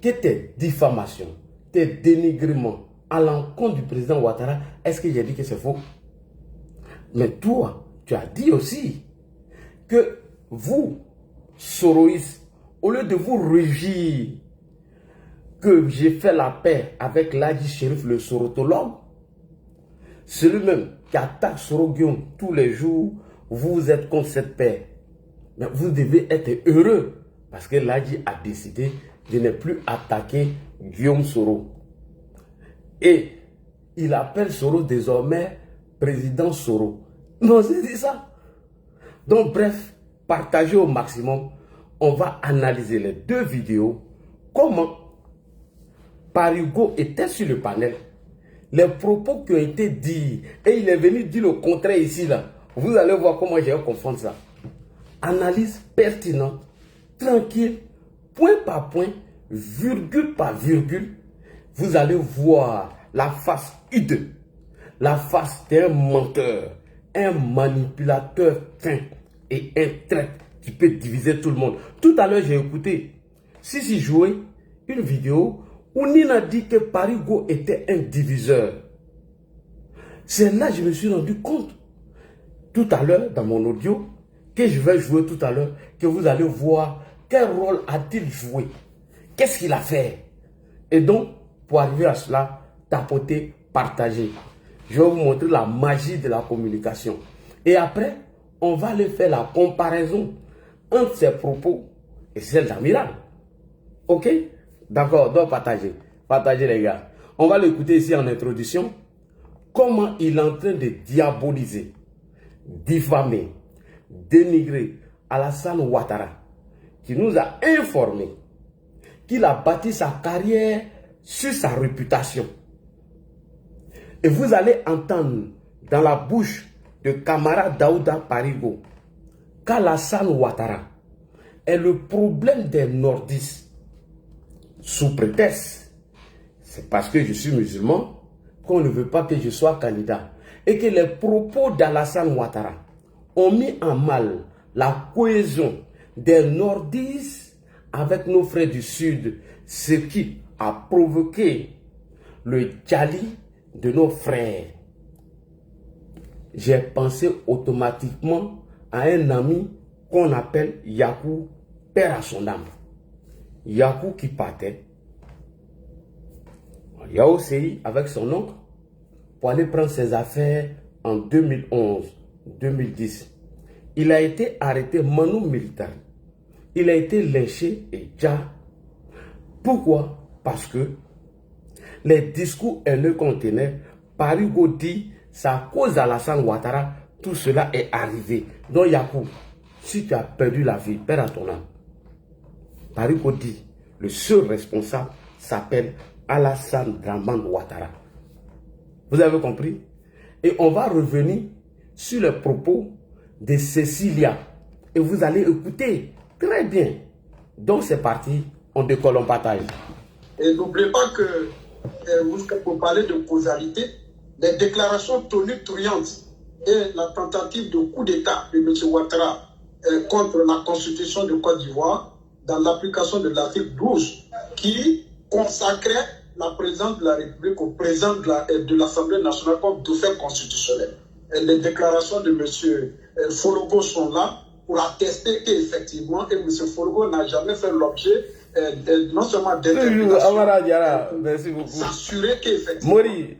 Que tes diffamations, tes dénigrements à l'encontre du président Ouattara, est-ce que j'ai dit que c'est faux? Mais toi, tu as dit aussi que vous, Soroïs, au lieu de vous réjouir que j'ai fait la paix avec l'Adi Chérif, le sorotologue, celui-même qui attaque Soro Guillaume tous les jours, vous êtes contre cette paix. Mais vous devez être heureux parce que l'Adi a décidé de ne plus attaquer Guillaume Soro. Et il appelle Soro désormais président Soro. Non, c'est dit ça. Donc bref, partagez au maximum. On va analyser les deux vidéos. Comment Parigo était sur le panel. Les propos qui ont été dits. Et il est venu dire le contraire ici. Là. Vous allez voir comment je vais confondre ça. Analyse pertinente, tranquille, point par point, virgule par virgule. Vous allez voir la face hideux. La face d'un menteur, un manipulateur fin et un traître qui peut diviser tout le monde. Tout à l'heure, j'ai écouté Sisi jouer une vidéo où Nina dit que Parigo était un diviseur. C'est là que je me suis rendu compte, tout à l'heure, dans mon audio, que je vais jouer tout à l'heure, que vous allez voir quel rôle a-t-il joué, qu'est-ce qu'il a fait. Et donc, pour arriver à cela, tapoter, partager. Je vais vous montrer la magie de la communication. Et après, on va aller faire la comparaison entre ses propos et celle d'Amiral. Ok? D'accord, donc partagez. Partagez les gars. On va l'écouter ici en introduction. Comment il est en train de diaboliser, diffamer, dénigrer Alassane Ouattara, qui nous a informé qu'il a bâti sa carrière sur sa réputation. Et vous allez entendre dans la bouche de Camara Daouda Parigo qu'Alassane Ouattara est le problème des nordistes. Sous prétexte, c'est parce que je suis musulman qu'on ne veut pas que je sois candidat. Et que les propos d'Alassane Ouattara ont mis en mal la cohésion des nordistes avec nos frères du sud, ce qui a provoqué le djali de nos frères. J'ai pensé automatiquement à un ami qu'on appelle Yakou, père à son âme. Yakou qui partait Yaousseï avec son oncle pour aller prendre ses affaires en 2011-2010. Il a été arrêté manu militaire. Il a été lynché et déjà. Pourquoi? Parce que les discours haineux qu'on tenait, Parigo dit, c'est à cause d'Alassane Ouattara, tout cela est arrivé. Donc Yakou, si tu as perdu la vie, perds à ton âme. Parigo dit, le seul responsable s'appelle Alassane Draman Ouattara. Vous avez compris? Et on va revenir sur les propos de Cécilia. Et vous allez écouter très bien. Donc c'est parti, on décolle, on partage. Et n'oubliez pas que, pour parler de causalité, les déclarations tonitruantes et la tentative de coup d'État de M. Ouattara contre la Constitution de Côte d'Ivoire, dans l'application de l'article 12, qui consacrait la présidence de la République au président de l'Assemblée nationale comme dauphin constitutionnel. Et les déclarations de M. Forogo sont là pour attester qu'effectivement, et M. Forogo n'a jamais fait l'objet non seulement d'interpellation, s'assurer qu'effectivement, il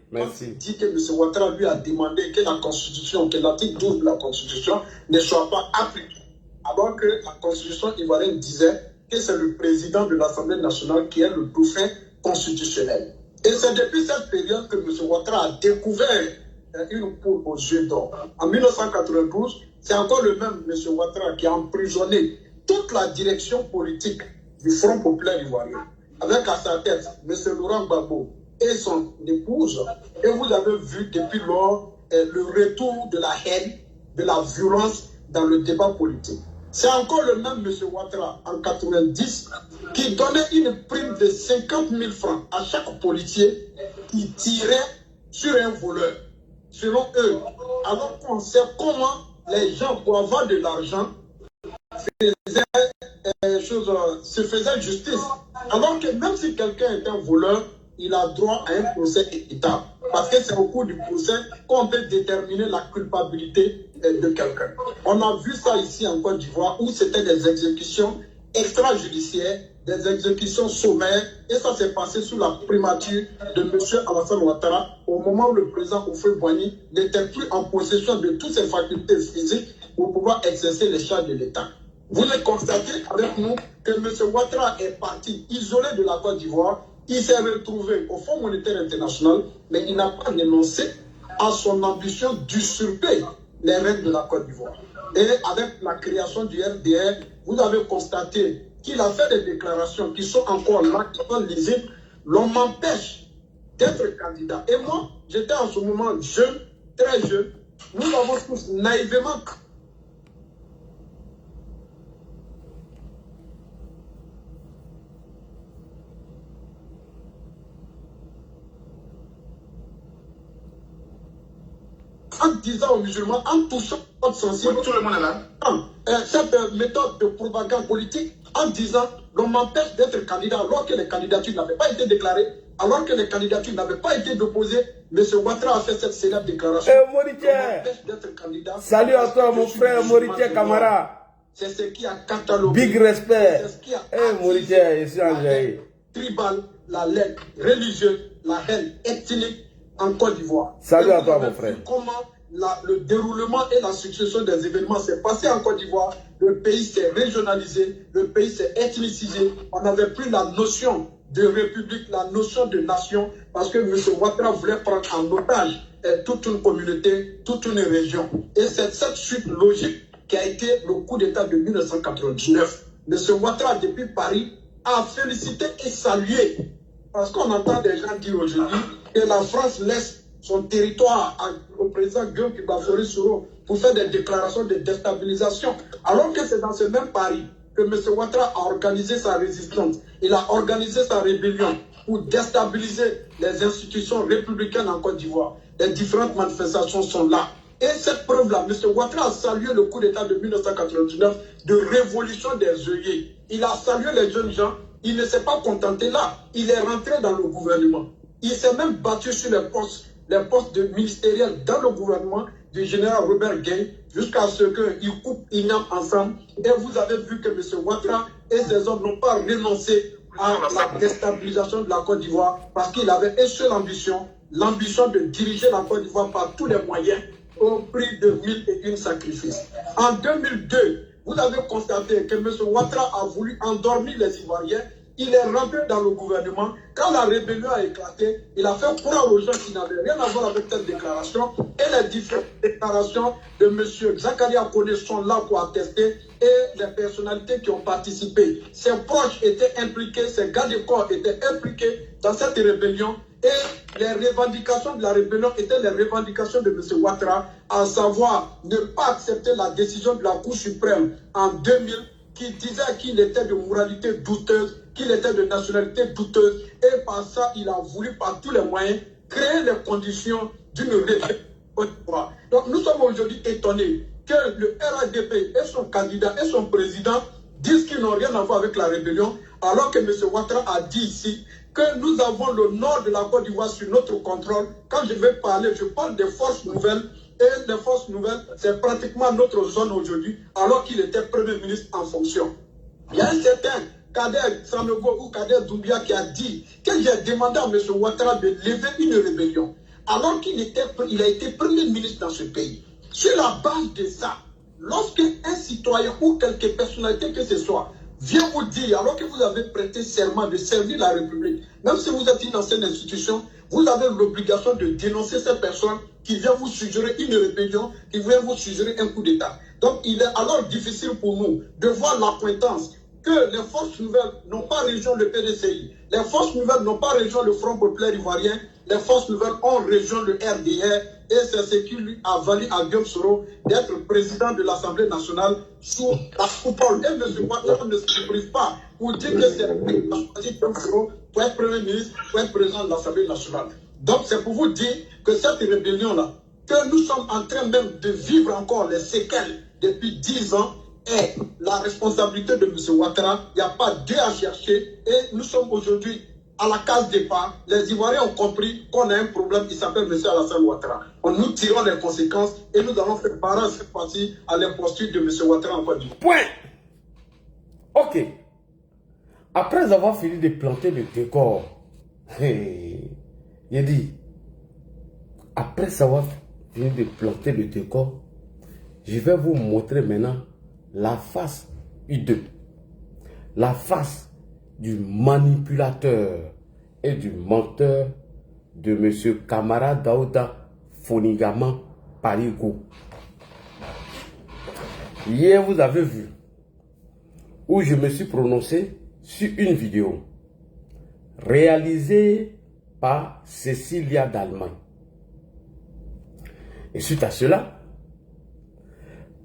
dit que M. Ouattara lui a demandé que la Constitution, que l'article 12 de la Constitution ne soit pas appliquée. Alors que la Constitution ivoirienne disait que c'est le président de l'Assemblée nationale qui est le dauphin constitutionnel. Et c'est depuis cette période que M. Ouattara a découvert une poule aux yeux d'or. En 1992, c'est encore le même M. Ouattara qui a emprisonné toute la direction politique du Front populaire ivoirien, avec à sa tête M. Laurent Gbagbo et son épouse. Et vous avez vu depuis lors le retour de la haine, de la violence dans le débat politique. C'est encore le même M. Ouattara, en 90, qui donnait une prime de 50 000 francs à chaque policier qui tirait sur un voleur, selon eux. Alors qu'on sait comment les gens, pour avoir de l'argent, faisaient les choses se faisaient justice. Alors que même si quelqu'un est un voleur, il a droit à un procès équitable. Parce que c'est au cours du procès qu'on peut déterminer la culpabilité de quelqu'un. On a vu ça ici en Côte d'Ivoire où c'était des exécutions extrajudiciaires, des exécutions sommaires, et ça s'est passé sous la primature de M. Alassane Ouattara au moment où le président Houphouët-Boigny n'était plus en possession de toutes ses facultés physiques pour pouvoir exercer les charges de l'État. Vous le constatez avec nous que M. Ouattara est parti isolé de la Côte d'Ivoire. Il s'est retrouvé au Fonds monétaire international, mais il n'a pas renoncé à son ambition d'usurper les règles de la Côte d'Ivoire. Et avec la création du RDR, vous avez constaté qu'il a fait des déclarations qui sont encore là, qui sont lisibles. L'on m'empêche d'être candidat. Et moi, j'étais en ce moment jeune, très jeune. Nous avons tous naïvement en disant aux musulmans, en touchant notre sensible, tout le monde est là. Cette méthode de propagande politique, en disant, l'on m'empêche d'être candidat alors que les candidatures n'avaient pas été déclarées, alors que les candidatures n'avaient pas été déposées. M. Ouattara a fait cette célèbre déclaration. D'être candidat. Salut à toi, mon frère Mauritier Camara. C'est ce qui a catalogué. Big respect. Mauritier, je suis en tribal, la laine religieuse, la haine ethnique en Côte d'Ivoire. Salut à toi, mon frère. Comment le déroulement et la succession des événements s'est passé en Côte d'Ivoire. Le pays s'est régionalisé, le pays s'est ethnicisé. On n'avait plus la notion de république, la notion de nation, parce que M. Ouattara voulait prendre en otage toute une communauté, toute une région. Et c'est cette suite logique qui a été le coup d'État de 1999. M. Ouattara, depuis Paris, a félicité et salué. Parce qu'on entend des gens dire aujourd'hui que la France laisse son territoire au président Guillaume Baforé-Soro pour faire des déclarations de déstabilisation. Alors que c'est dans ce même Paris que M. Ouattara a organisé sa résistance. Il a organisé sa rébellion pour déstabiliser les institutions républicaines en Côte d'Ivoire. Les différentes manifestations sont là. Et cette preuve-là, M. Ouattara a salué le coup d'État de 1999 de révolution des œillets. Il a salué les jeunes gens. Il ne s'est pas contenté là. Il est rentré dans le gouvernement. Il s'est même battu sur les postes ministériels dans le gouvernement du général Robert Gueye jusqu'à ce qu'ils coupent INAM ensemble. Et vous avez vu que M. Ouattara et ses hommes n'ont pas renoncé à la déstabilisation de la Côte d'Ivoire parce qu'il avait une seule ambition, l'ambition de diriger la Côte d'Ivoire par tous les moyens au prix de 1001 sacrifices. En 2002, vous avez constaté que M. Ouattara a voulu endormir les Ivoiriens. Il est rentré dans le gouvernement. Quand la rébellion a éclaté, il a fait croire aux gens qui n'avaient rien à voir avec cette déclaration. Et les différentes déclarations de M. Zakaria Kone sont là pour attester. Et les personnalités qui ont participé, ses proches étaient impliqués, ses gardes du corps étaient impliqués dans cette rébellion. Et les revendications de la rébellion étaient les revendications de M. Ouattara, à savoir ne pas accepter la décision de la Cour suprême en 2000 qui disait qu'il était de moralité douteuse, qu'il était de nationalité douteuse. Et par ça, il a voulu par tous les moyens créer les conditions d'une rébellion. Donc nous sommes aujourd'hui étonnés que le RADP et son candidat et son président disent qu'ils n'ont rien à voir avec la rébellion, alors que M. Ouattara a dit ici que nous avons le nord de la Côte d'Ivoire sur notre contrôle. Quand je vais parler, je parle des forces nouvelles. Et les forces nouvelles, c'est pratiquement notre zone aujourd'hui, alors qu'il était Premier ministre en fonction. Il y a un certain Kader Sanogo ou Kader Doumbia qui a dit que j'ai demandé à M. Ouattara de lever une rébellion, alors qu'il a été Premier ministre dans ce pays. Sur la base de ça, lorsque un citoyen ou quelque personnalité que ce soit vient vous dire, alors que vous avez prêté serment de servir la République, même si vous êtes une ancienne institution, vous avez l'obligation de dénoncer cette personne qui vient vous suggérer une rébellion, qui vient vous suggérer un coup d'État. Donc il est alors difficile pour nous de voir l'accointance que les forces nouvelles n'ont pas rejoint le PDCI, les forces nouvelles n'ont pas rejoint le Front populaire ivoirien, les forces nouvelles ont rejoint le RDR, et c'est ce qui lui a valu à Guillaume Soro d'être président de l'Assemblée nationale sous la coupole. Et M. Ouattara ne se prive pas pour dire que c'est Guillaume Soro pour être Premier ministre, pour être président de l'Assemblée nationale. Donc c'est pour vous dire que cette rébellion-là, que nous sommes en train même de vivre encore les séquelles depuis 10 ans, est la responsabilité de M. Ouattara. Il n'y a pas deux à chercher. Et nous sommes aujourd'hui à la case départ. Les Ivoiriens ont compris qu'on a un problème qui s'appelle M. Alassane Ouattara. Nous tirons les conséquences et nous allons faire barrage cette fois-ci à l'imposture de M. Ouattara en Côte d'Ivoire. Point. Ok. Après avoir fini de planter le décor, il dit, après avoir fini de planter le décor, je vais vous montrer maintenant la face hideux, la face du manipulateur et du menteur de M. Kamara Daouda Fonigama Parigo. Hier, vous avez vu où je me suis prononcé sur une vidéo réalisée par Cécilia d'Allemagne. Et suite à cela,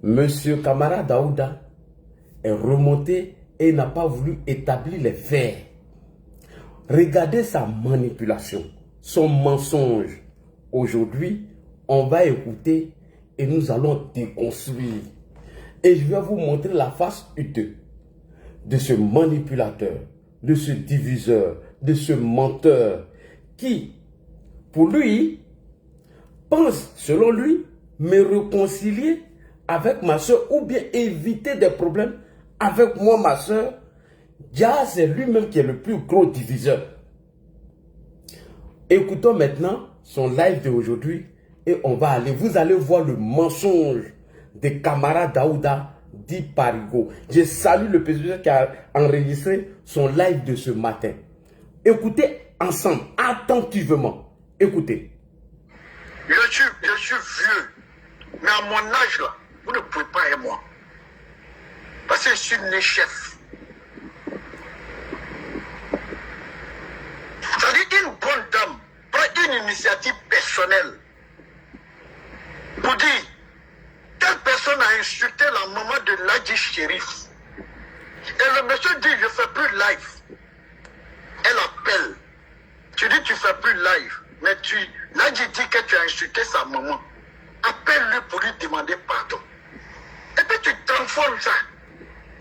M. Kamara Daouda est remonté et n'a pas voulu établir les faits. Regardez sa manipulation, son mensonge. Aujourd'hui, on va écouter et nous allons déconstruire. Et je vais vous montrer la face hideuse de ce manipulateur, de ce diviseur, de ce menteur qui, pour lui, pense, selon lui, me réconcilier avec ma soeur ou bien éviter des problèmes avec moi, ma soeur. Dia, c'est lui-même qui est le plus gros diviseur. Écoutons maintenant son live d'aujourd'hui et on va aller, vous allez voir le mensonge de Kamara Daouda dit Parigo. Je salue le président qui a enregistré son live de ce matin. Écoutez ensemble, attentivement. Écoutez. Je suis vieux, mais à mon âge là, vous ne pouvez pas être moi. Parce que je suis né chef. C'est-à-dire une bonne dame prend une initiative personnelle pour dire telle personne a insulté la maman de Ladji Chérif. Et le monsieur dit je ne fais plus live. Elle appelle. Tu dis tu ne fais plus live. Mais Ladji dit que tu as insulté sa maman. Appelle-le pour lui demander pardon. Et puis tu transformes ça.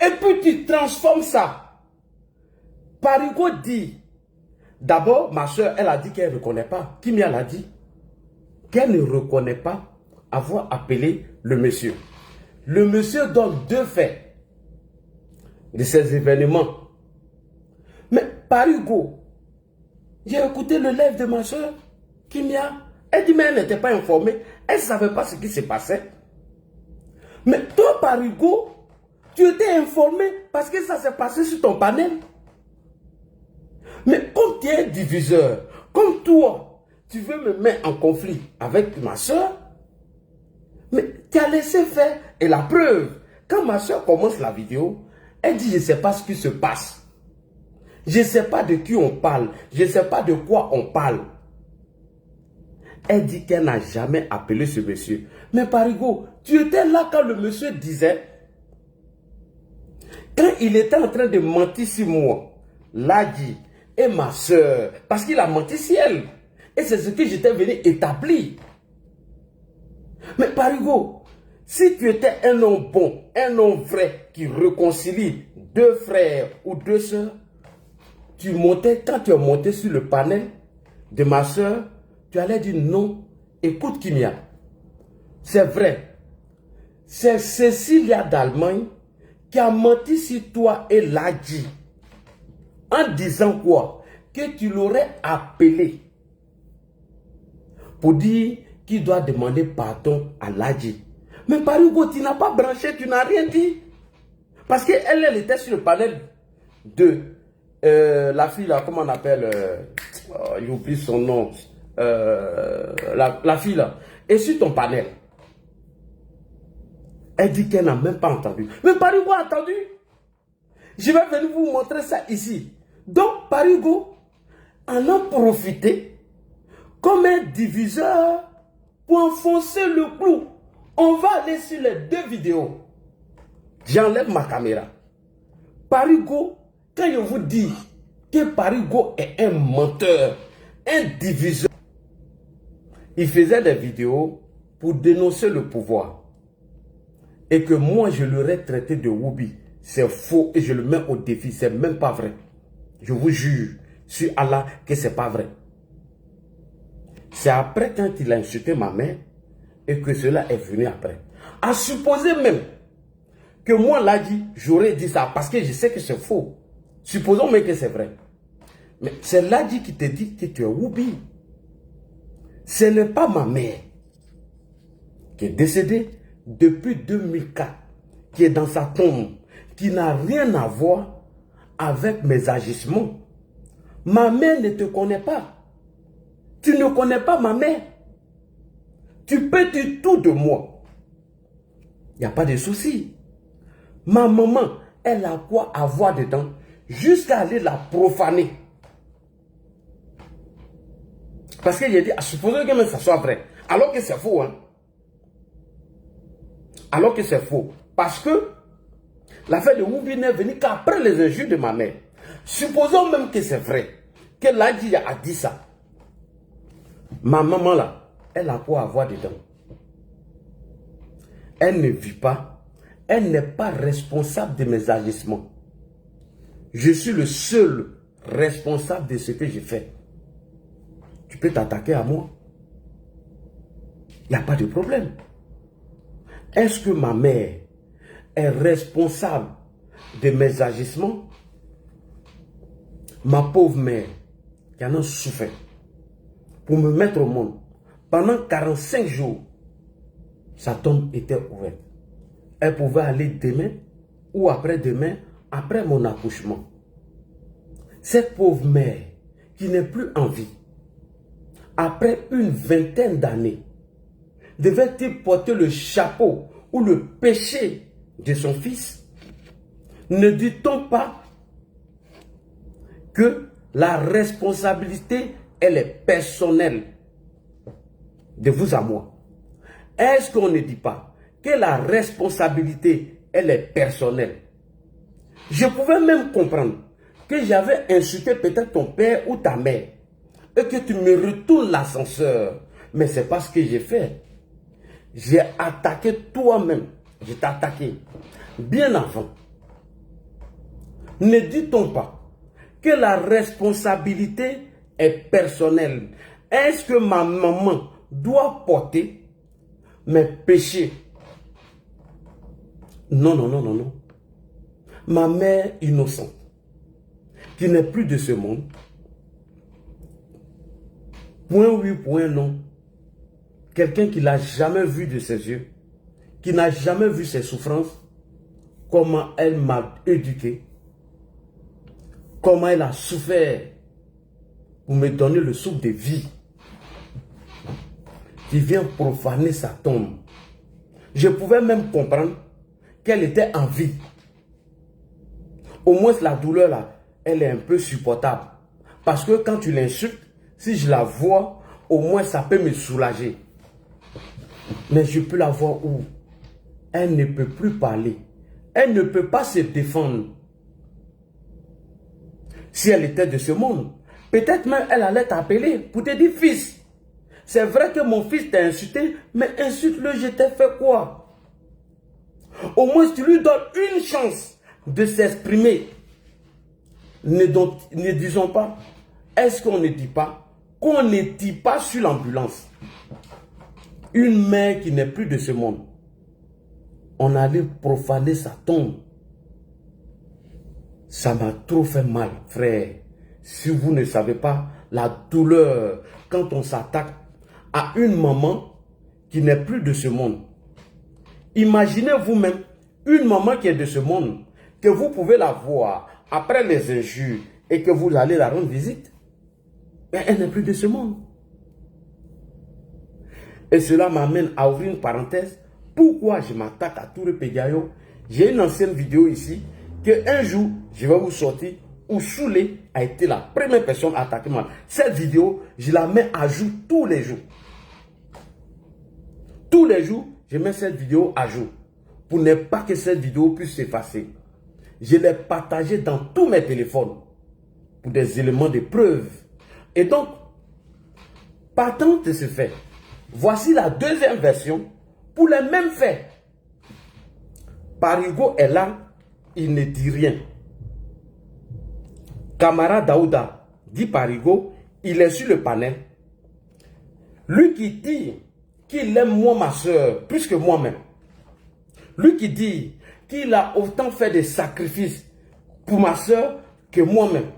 Et puis tu transformes ça. Parigo dit, d'abord ma soeur, elle a dit qu'elle ne reconnaît pas. Kimia l'a dit qu'elle ne reconnaît pas avoir appelé le monsieur. Le monsieur donne deux faits de ces événements. Mais Parigo, j'ai écouté le live de ma soeur, Kimia. Elle dit, mais elle n'était pas informée. Elle ne savait pas ce qui se passait. Mais toi, Parigo, tu étais informé parce que ça s'est passé sur ton panel. Mais comme tu es un diviseur, comme toi, tu veux me mettre en conflit avec ma soeur, mais tu as laissé faire. Et la preuve, quand ma soeur commence la vidéo, elle dit, je ne sais pas ce qui se passe. Je ne sais pas de qui on parle. Je ne sais pas de quoi on parle. Elle dit qu'elle n'a jamais appelé ce monsieur. Mais Parigo, tu étais là quand le monsieur disait, quand il était en train de mentir sur moi, Ladji et ma soeur, parce qu'il a menti sur elle. Et c'est ce que j'étais venu établir. Mais Parigo, si tu étais un homme bon, un homme vrai qui réconcilie deux frères ou deux soeurs, tu montais, quand tu es monté sur le panel de ma soeur, tu allais dire non, écoute Kimia, c'est vrai, c'est Cécilia d'Allemagne qui a menti sur toi et Ladji en disant quoi? Que tu l'aurais appelé pour dire qu'il doit demander pardon à Ladji. Mais Parigo, tu n'as pas branché, tu n'as rien dit. Parce qu'elle était sur le panel de la fille là, comment on appelle, j'oublie son nom, la fille là, et sur ton panel. Elle dit qu'elle n'a même pas entendu. Mais Parigo a entendu. Je vais venir vous montrer ça ici. Donc Parigo en a profité comme un diviseur pour enfoncer le clou. On va aller sur les deux vidéos. J'enlève ma caméra. Parigo, quand je vous dis que Parigo est un menteur, un diviseur, il faisait des vidéos pour dénoncer le pouvoir. et que moi je l'aurais traité de Woubi, c'est faux et je le mets au défi, c'est même pas vrai. Je vous jure sur Allah que c'est pas vrai. C'est après quand il a insulté ma mère et que cela est venu après. À supposer même que moi là dit, j'aurais dit ça parce que je sais que c'est faux. Supposons même que c'est vrai. Mais c'est Ladji qui te dit que tu es Woubi. Ce n'est pas ma mère qui est décédée depuis 2004, qui est dans sa tombe, qui n'a rien à voir avec mes agissements. Ma mère ne te connaît pas. Tu ne connais pas ma mère. Tu peux dire tout de moi. Il n'y a pas de souci. Ma maman, elle a quoi à voir dedans jusqu'à aller la profaner. Parce que j'ai dit, supposons que ça soit vrai. Alors que c'est faux. Hein? Alors que c'est faux. Parce que l'affaire de Woubi n'est venue qu'après les injures de ma mère. Supposons même que c'est vrai. Que Ladji a dit ça. Ma maman là, elle a quoi à voir dedans. Elle ne vit pas. Elle n'est pas responsable de mes agissements. Je suis le seul responsable de ce que j'ai fait. Tu peux t'attaquer à moi. Il n'y a pas de problème. Est-ce que ma mère est responsable de mes agissements? Ma pauvre mère, qui en a souffert pour me mettre au monde. Pendant 45 jours, sa tombe était ouverte. Elle pouvait aller demain ou après-demain, après mon accouchement. Cette pauvre mère qui n'est plus en vie, après une vingtaine d'années, devait-il porter le chapeau ou le péché de son fils? Ne dit-on pas que la responsabilité, elle est personnelle de vous à moi? Est-ce qu'on ne dit pas que la responsabilité, elle est personnelle? Je pouvais même comprendre que j'avais insulté peut-être ton père ou ta mère et que tu me retournes l'ascenseur. Mais c'est pas ce que j'ai fait. J'ai attaqué toi-même. Je t'ai attaqué bien avant. Ne dit-on pas que la responsabilité est personnelle? Est-ce que ma maman doit porter mes péchés? Non, non, non, non, non. Ma mère innocente, qui n'est plus de ce monde, point oui, point non. Quelqu'un qui n'a jamais vu de ses yeux, qui n'a jamais vu ses souffrances, comment elle m'a éduqué, comment elle a souffert pour me donner le souffle de vie, qui vient profaner sa tombe. Je pouvais même comprendre qu'elle était en vie. Au moins la douleur là, elle est un peu supportable. Parce que quand tu l'insultes, si je la vois, au moins ça peut me soulager. Mais je peux la voir où? Elle ne peut plus parler. Elle ne peut pas se défendre. Si elle était de ce monde, peut-être même elle allait t'appeler pour te dire, fils, c'est vrai que mon fils t'a insulté, mais insulte-le, je t'ai fait quoi? Au moins tu lui donnes une chance de s'exprimer. Ne disons pas, est-ce qu'on ne dit pas qu'on ne dit pas sur l'ambulance? Une mère qui n'est plus de ce monde, on allait profaner sa tombe. Ça m'a trop fait mal, frère. Si vous ne savez pas la douleur quand on s'attaque à une maman qui n'est plus de ce monde. Imaginez vous-même une maman qui est de ce monde, que vous pouvez la voir après les injures et que vous allez la rendre visite. Mais elle n'est plus de ce monde. Et cela m'amène à ouvrir une parenthèse. Pourquoi je m'attaque à Touré Pégayo? J'ai une ancienne vidéo ici que un jour, je vais vous sortir où Soulé a été la première personne à attaquer moi. Cette vidéo, je la mets à jour tous les jours. Tous les jours, je mets cette vidéo à jour. Pour ne pas que cette vidéo puisse s'effacer. Je l'ai partagée dans tous mes téléphones. Pour des éléments de preuve. Et donc, partant de ce fait, voici la deuxième version pour les mêmes faits. Parigo est là, il ne dit rien. Camarade Daouda dit Parigo, il est sur le panel. Lui qui dit qu'il aime moi, ma soeur, plus que moi-même. Lui qui dit qu'il a autant fait de sacrifices pour ma soeur que moi-même.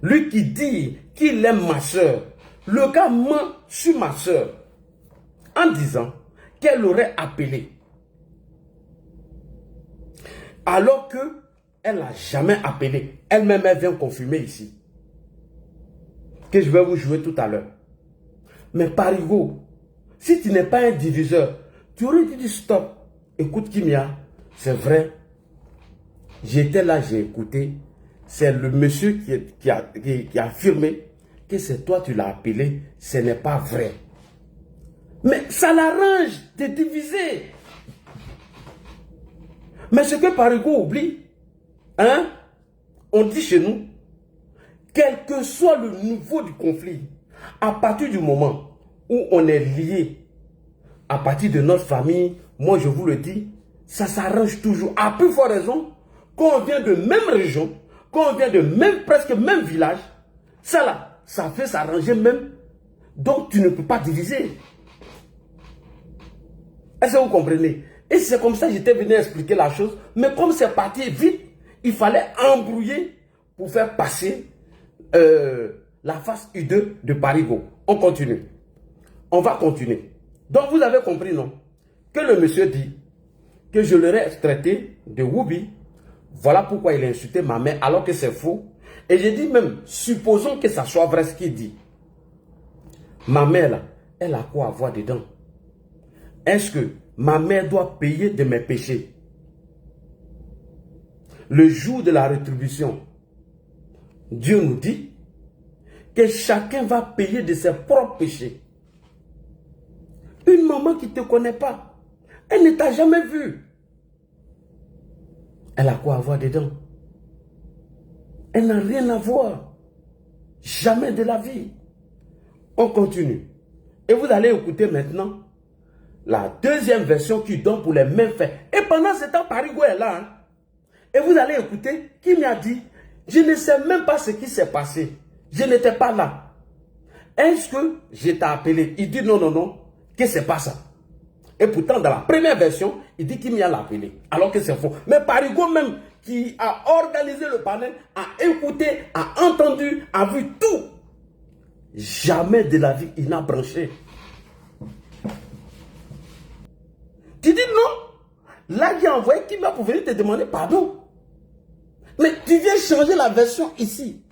Lui qui dit qu'il aime ma soeur. Le gars ment sur ma soeur en disant qu'elle aurait appelé. Alors qu'elle n'a jamais appelé. Elle-même, elle vient confirmer ici. Que je vais vous jouer tout à l'heure. Mais Parigo, si tu n'es pas un diviseur, tu aurais dit stop. Écoute Kimia, c'est vrai. J'étais là, j'ai écouté. C'est le monsieur qui a affirmé que c'est toi tu l'as appelé. Ce n'est pas vrai. Mais ça l'arrange de diviser. Mais ce que Parigo oublie, hein, on dit chez nous, quel que soit le niveau du conflit, à partir du moment où on est lié, à partir de notre famille, moi je vous le dis, ça s'arrange toujours. À plus forte raison, quand on vient de même région, quand on vient de presque même village, ça là, ça fait s'arranger même. Donc tu ne peux pas diviser. Est-ce que vous comprenez? Et c'est comme ça que j'étais venu expliquer la chose. Mais comme c'est parti vite, il fallait embrouiller pour faire passer la phase U2 de Parigo. On continue. On va continuer. Donc vous avez compris, non? Que le monsieur dit que je l'aurais traité de Woubi. Voilà pourquoi il a insulté ma mère alors que c'est faux. Et j'ai dit même, supposons que ça soit vrai ce qu'il dit. Ma mère là, elle a quoi à voir dedans? Est-ce que ma mère doit payer de mes péchés? Le jour de la rétribution, Dieu nous dit que chacun va payer de ses propres péchés. Une maman qui ne te connaît pas, elle ne t'a jamais vu. Elle a quoi à voir dedans? Elle n'a rien à voir. Jamais de la vie. On continue. Et vous allez écouter maintenant la deuxième version qui donne pour les mêmes faits. Et pendant ce temps, Parigo est là. Hein? Et vous allez écouter qui m'a dit, je ne sais même pas ce qui s'est passé. Je n'étais pas là. Est-ce que je t'ai appelé? Il dit non, non, non, que c'est pas ça. Et pourtant, dans la première version, il dit qu'il m'a appelé. Alors que c'est faux. Mais Parigo même, qui a organisé le panel, a écouté, a entendu, a vu tout. Jamais de la vie, il n'a branché. Tu dis non. Là, il a envoyé qui m'a pour venir te demander pardon. Mais tu viens changer la version ici.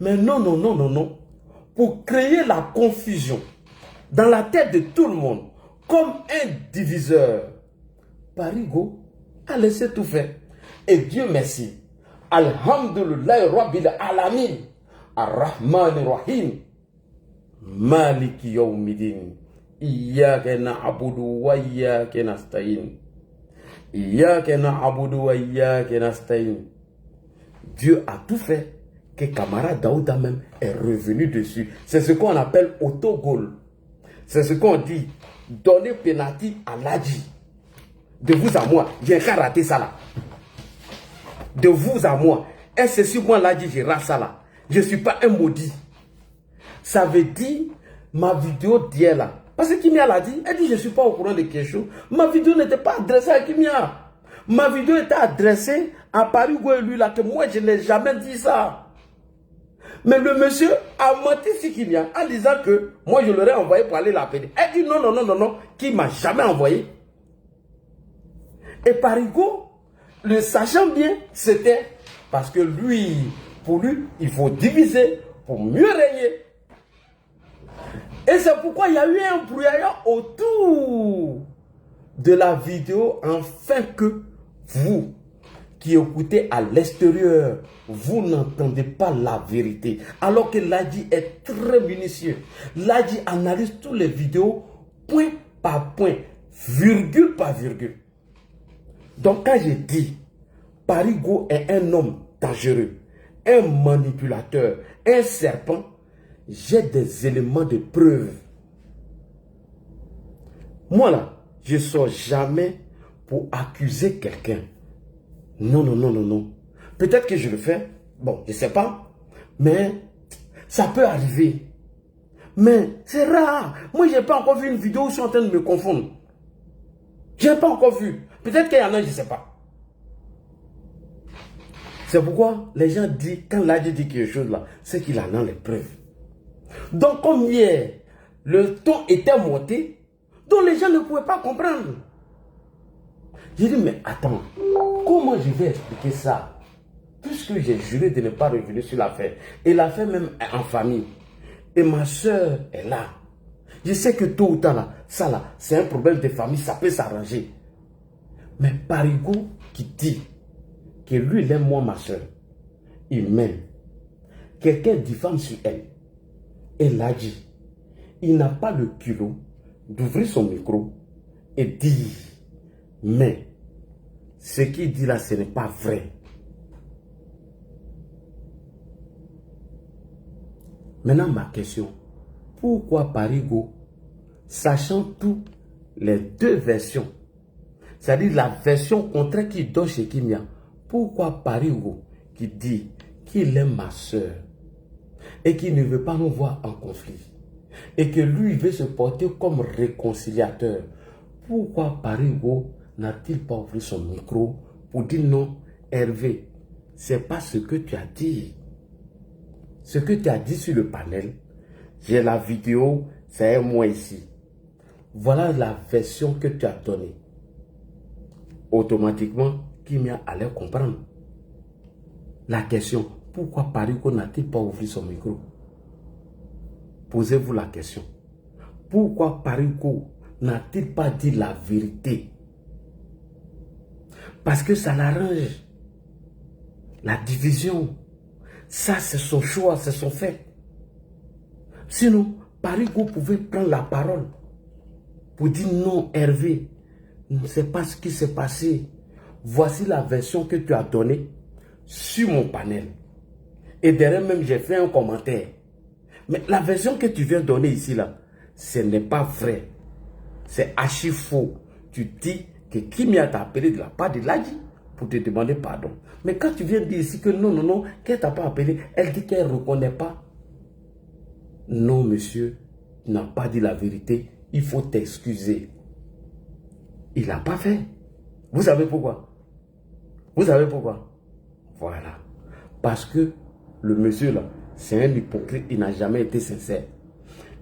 Mais non, non, non, non, non. Pour créer la confusion dans la tête de tout le monde, comme un diviseur, Parigo a laissé tout faire. Et Dieu merci. Alhamdulillah Rabbil Alamin. Ar-Rahman Rahim. Maliki Yawmiddin. Iyyaka na'budu wa iyyaka nasta'in. Iyyaka na'budu wa iyyaka nasta'in. Dieu a tout fait que camarade Daouda même est revenu dessus. C'est ce qu'on appelle autogol. C'est ce qu'on dit. Donner pénalty à Ladji. De vous à moi, j'ai qu'à rater ça là. De vous à moi. Et c'est sur moi Ladji, j'ai raté ça là. Je ne suis pas un maudit. Ça veut dire, ma vidéo d'hier là. Parce que Kimia l'a dit, elle dit je ne suis pas au courant de quelque chose. Ma vidéo n'était pas adressée à Kimia. Ma vidéo était adressée à Parigo et lui là, que moi je n'ai jamais dit ça. Mais le monsieur a menti sur Kimia en disant que moi je l'aurais envoyé pour aller l'appeler. Elle dit non, non, non, non, non, qui m'a jamais envoyé. Et Parigo, le sachant bien, c'était parce que lui, pour lui, il faut diviser pour mieux régner. Et c'est pourquoi il y a eu un brouillard autour de la vidéo, afin que vous, qui écoutez à l'extérieur, vous n'entendez pas la vérité. Alors que Ladji est très minutieux. Ladji analyse toutes les vidéos, point par point, virgule par virgule. Donc quand je dis, Parigo est un homme dangereux, un manipulateur, un serpent, j'ai des éléments de preuve. Moi là, je ne sors jamais pour accuser quelqu'un. Non, non, non, non, non. Peut-être que je le fais. Bon, je ne sais pas. Mais ça peut arriver. Mais c'est rare. Moi, je n'ai pas encore vu une vidéo où je suis en train de me confondre. Je n'ai pas encore vu. Peut-être qu'il y en a, je ne sais pas. C'est pourquoi les gens disent, quand Ladji dit quelque chose là, c'est qu'il en a les preuves. Donc, comme hier, le ton était monté, donc les gens ne pouvaient pas comprendre. J'ai dit, mais attends, comment je vais expliquer ça? Puisque j'ai juré de ne pas revenir sur l'affaire. Et l'affaire même est en famille. Et ma soeur est là. Je sais que tôt ou tard, là, ça là, c'est un problème de famille, ça peut s'arranger. Mais Parigo qui dit que lui, il aime moi, ma soeur, il m'aime. Quelqu'un diffame sur elle. Et l'a dit. Il n'a pas le culot d'ouvrir son micro et dire, mais ce qu'il dit là, ce n'est pas vrai. Maintenant, ma question, pourquoi Parigo, sachant toutes les deux versions, c'est-à-dire la version contraire qu'il donne chez Kimia, pourquoi Parigo qui dit qu'il aime ma soeur et qu'il ne veut pas nous voir en conflit et que lui veut se porter comme réconciliateur, pourquoi Parigo n'a-t-il pas ouvert son micro pour dire non, Hervé, c'est pas ce que tu as dit. Ce que tu as dit sur le panel, j'ai la vidéo, c'est moi ici. Voilà la version que tu as donnée. Automatiquement, Kimia allait comprendre. La question, pourquoi Parigo n'a-t-il pas ouvert son micro? Posez-vous la question. Pourquoi Parigo n'a-t-il pas dit la vérité? Parce que ça l'arrange. La division. Ça, c'est son choix, c'est son fait. Sinon, Parigo pouvait prendre la parole pour dire non, Hervé, ne sais pas ce qui s'est passé. Voici la version que tu as donnée sur mon panel. Et derrière même, j'ai fait un commentaire. Mais la version que tu viens donner ici, là, ce n'est pas vrai. C'est archi faux. Tu dis que Kimia t'a appelé de la part de Ladji pour te demander pardon. Mais quand tu viens dire ici que non, non, non, qu'elle t'a pas appelé, elle dit qu'elle ne reconnaît pas. Non, monsieur, tu n'as pas dit la vérité. Il faut t'excuser. Il n'a pas fait. Vous savez pourquoi? Vous savez pourquoi? Voilà. Parce que le monsieur là, c'est un hypocrite, il n'a jamais été sincère.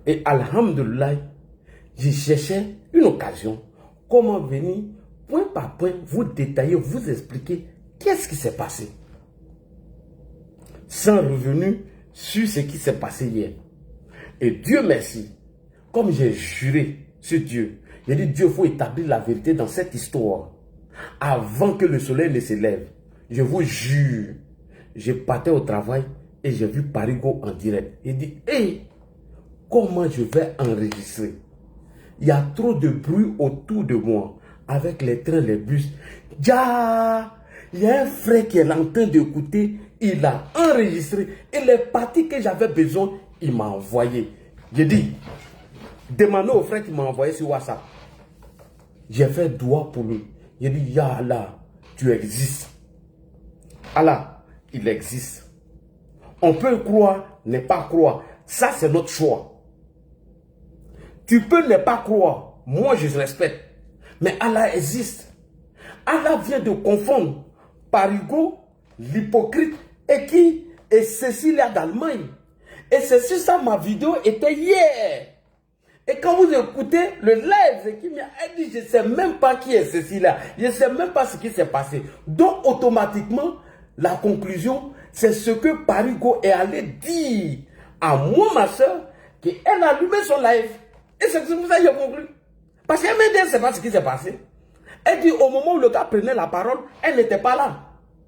Et alhamdoulilah, j'ai cherché une occasion, comment venir, point par point, vous détailler, vous expliquer qu'est-ce qui s'est passé. Sans revenir sur ce qui s'est passé hier. Et Dieu merci, comme j'ai juré sur Dieu, j'ai dit Dieu, il faut établir la vérité dans cette histoire. Avant que le soleil ne se lève, je vous jure, je partais au travail et j'ai vu Parigo en direct. Il dit, hey, comment je vais enregistrer? Il y a trop de bruit autour de moi, avec les trains, les bus. Ja, il y a un frère qui est en train d'écouter, il a enregistré. Et les parties que j'avais besoin, il m'a envoyé. J'ai dit, demandez au frère qui m'a envoyé sur WhatsApp. J'ai fait doigt pour lui. J'ai dit, Ya Allah, tu existes. Allah, il existe. On peut croire, ne pas croire. Ça, c'est notre choix. Tu peux ne pas croire. Moi, je respecte. Mais Allah existe. Allah vient de confondre Parigo, l'hypocrite, et qui? Et Cécilia d'Allemagne. Et c'est sur ça ma vidéo était hier. Et quand vous écoutez le live, qui m'a dit, je ne sais même pas qui est Cécilia. Je ne sais même pas ce qui s'est passé. Donc, automatiquement, la conclusion, c'est ce que Parigo est allé dire à moi, ma soeur, qu'elle a allumé son live. Et c'est pour ça que j'ai conclu. Parce qu'elle m'a dit, elle ne sait pas ce qui s'est passé. Elle dit, au moment où le gars prenait la parole, elle n'était pas là.